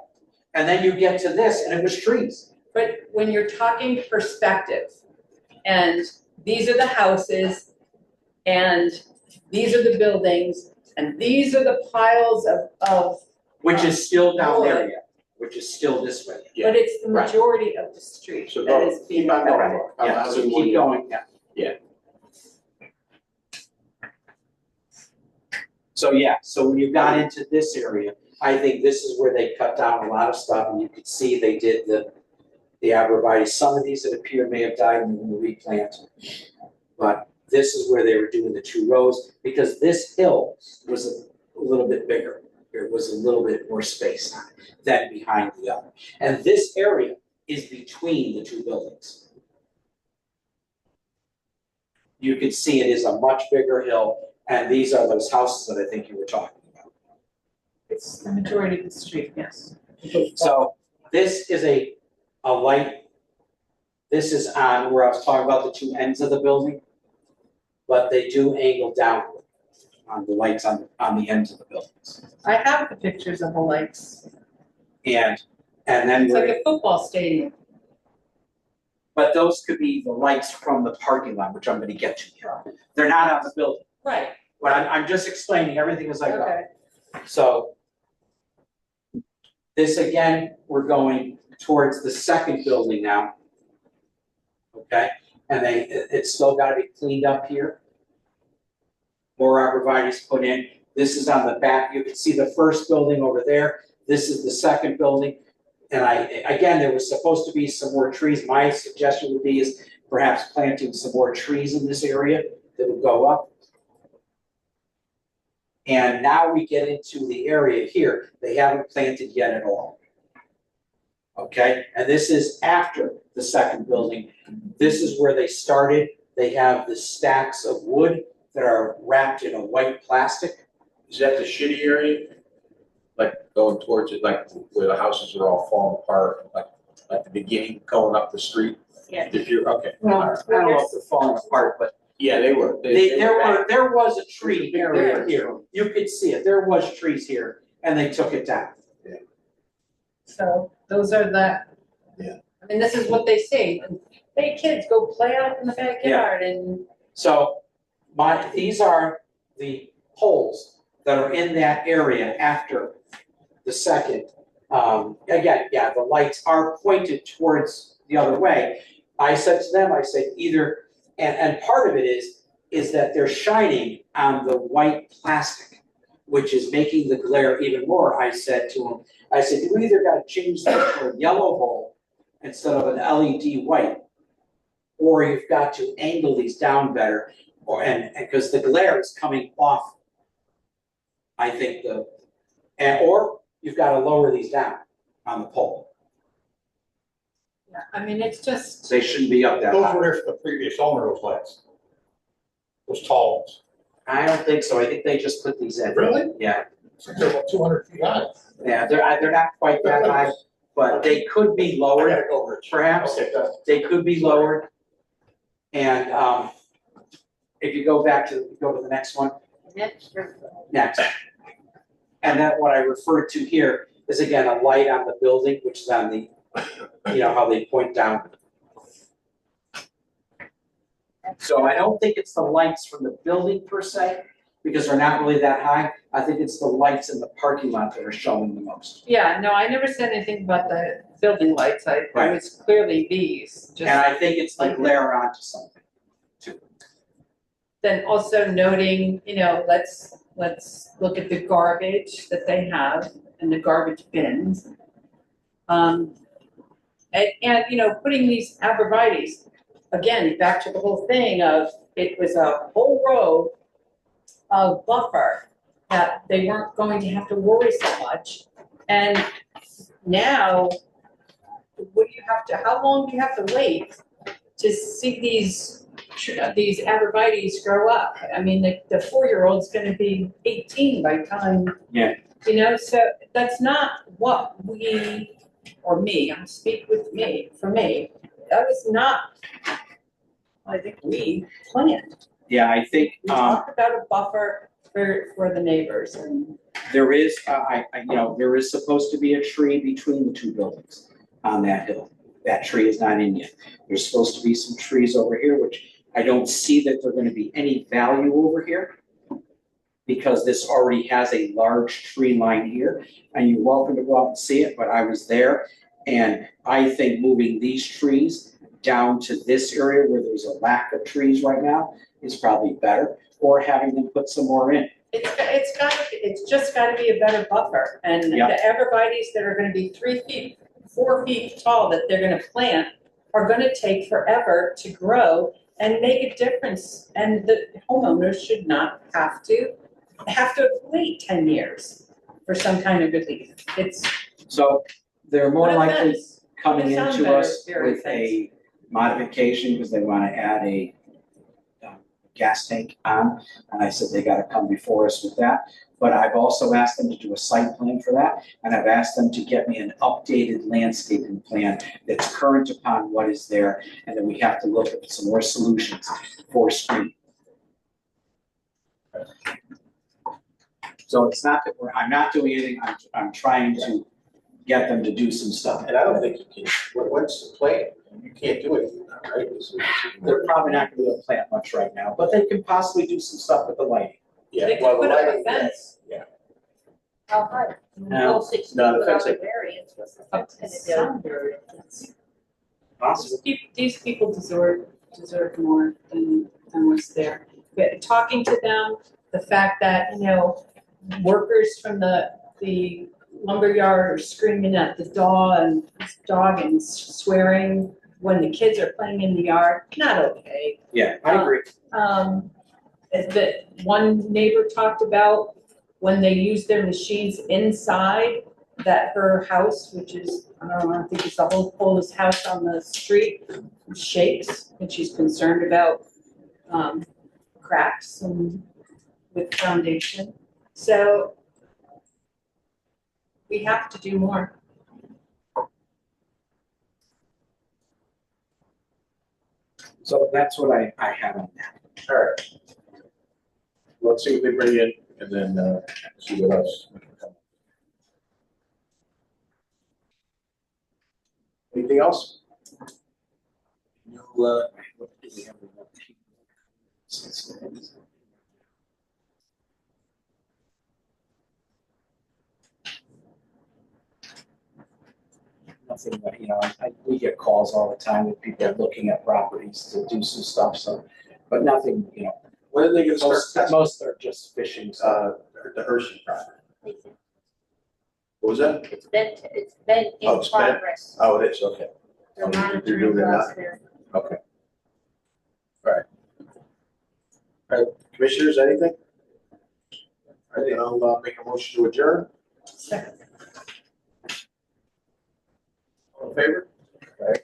And then you get to this and it was trees. but when you're talking perspective, and these are the houses, and these are the buildings, and these are the piles of, Which is still down there Wood. yet, which is still this way. but it's the Right. majority of the street So that go, is being keep on going. affected. Yeah, so keep going, yeah. Yeah. So yeah, so when you got into this area, I think this is where they cut down a lot of stuff and you could see they did the arborvitae. Some of these that appear may have died and we replant. But this is where they were doing the 2 rows because this hill was a little bit bigger. There was a little bit more space on it than behind the other. And this area is between the 2 buildings. You can see it is a much bigger hill, and these are those houses that I think you were talking about. It's the majority of the street, yes. So this is a light, this is on where I was talking about the 2 ends of the building, but they do angle downward on the lights on the ends of the buildings. I have the pictures of the lights. And then It's we're, like a football stadium. but those could be the lights from the parking lot, which I'm gonna get to here. They're not on the building, Right, but I'm just explaining everything as I go. okay. So this again, we're going towards the second building now. Okay, and it's still gotta be cleaned up here. More arborvitae's put in. This is on the back. You can see the first building over there. This is the second building. And again, there was supposed to be some more trees. My suggestion would be is perhaps planting some more trees in this area that would go up. And now we get into the area here. They haven't planted yet at all. Okay, and this is after the second building. This is where they started. They have the stacks of wood that are wrapped in a white plastic. Is that the shitty area? Like going towards it, like where the houses are all falling apart, like at the beginning, going up the street? Yeah. If you're, okay. Well, I don't know if they're falling apart, but Yeah, they were. there was a tree There was a area big here. You could see it. There was trees here and they took it down. So those are the. Yeah. I mean, this is what they say, hey, kids, go play out in the backyard and, So these are the poles that are in that area after the second. Again, yeah, the lights are pointed towards the other way. I said to them, I said either, and part of it is that they're shining on the white plastic, which is making the glare even more. I said to them, I said, you either gotta change that to a yellow bulb instead of an LED white, or you've got to angle these down better, and because the glare is coming off. I think or you've got to lower these down on the pole. yeah, I mean, it's just, They shouldn't be up that Those high. were there for the previous owner, those lights. Those tall ones. I don't think so. I think they just put these in. Really? Yeah, They're about 200 feet high. yeah, they're not quite that high, but they could be I lowered, gotta go over it. perhaps. Okay, done. They could be lowered. And if you go to the next one. Next. And then what I referred to here is again, a light on the building, which is on the, how they point down. So I don't think it's the lights from the building per se, because they're not really that high. I think it's the lights in the parking lot that are showing the most. yeah, no, I never said anything about the building lights, it Right. was clearly these, And just I think it's the glare onto something too. then also noting, let's look at the garbage that they have and the garbage bins. And, you know, putting these abrevieties, again, back to the whole thing of, it was a whole row of buffer that they weren't going to have to worry so much. And now, what do you have to, how long do you have to wait to see these abrevieties grow up? I mean, the 4-year-old's gonna be 18 by the time. Yeah. You know, so that's not what we, or me, I'm speak with me, for me, that was not, I think we planned. Yeah, I think, We talked about a buffer for the neighbors and. there is, there is supposed to be a tree between the two buildings on that hill. That tree is not in yet. There's supposed to be some trees over here, which I don't see that they're gonna be any value over here, because this already has a large tree line here, and you're welcome to go out and see it, but I was there, and I think moving these trees down to this area where there's a lack of trees right now is probably better, or having them put some more in. It's just gotta be a better buffer, and Yeah. the arborvitaes that are gonna be 3 feet, 4 feet tall that they're gonna plant are gonna take forever to grow and make a difference, and the homeowners should not have to wait 10 years for some kind of relief. It's. So they're more What likely offense? coming It sounds into better, us very with a modification, because they wanna add a gas tank on, and I said they gotta come before us with that. But I've also asked them to do a site plan for that, and I've asked them to get me an updated landscaping plan that's current upon what is there, and then we have to look at some more solutions for screening. So it's not that I'm not doing anything, I'm trying to get them to do some stuff. And I don't think you can, what's the plan? You can't do anything, right? They're probably not gonna be able to plant much right now, but they can possibly do some stuff with the lighting. Yeah, They could well, the put up a lighting, fence. yeah. How high? No. Well, 16 No, the without fence- the variance, what's the Up fence to gonna do? some variance. Possible. These people deserve more than what's there. But talking to them, the fact that, you know, workers from the lumberyard are screaming at the dog and swearing when the kids are playing in the yard, not okay. Yeah, I agree. That one neighbor talked about when they use their machines inside, that her house, which is, I don't know, I think it's the whole oldest house on the street, shakes, and she's concerned about, cracks and with foundation. So we have to do more. So that's what I have on that. All right. Let's see what they bring in, and then, see what else. Anything else? You, What do we have? Nothing that, we get calls all the time with people looking at properties to do some stuff, so, but nothing, when are they gonna start testing, most are just fishing, so. the Hershey property? What was that? It's been Oh, in it's been- progress. Oh, it is, okay. They're Oh, you're monitoring doing it us now? there. Okay. All right. All right, commissioners, anything? All right, then I'll make a motion to adjourn. Second. All in favor? All right.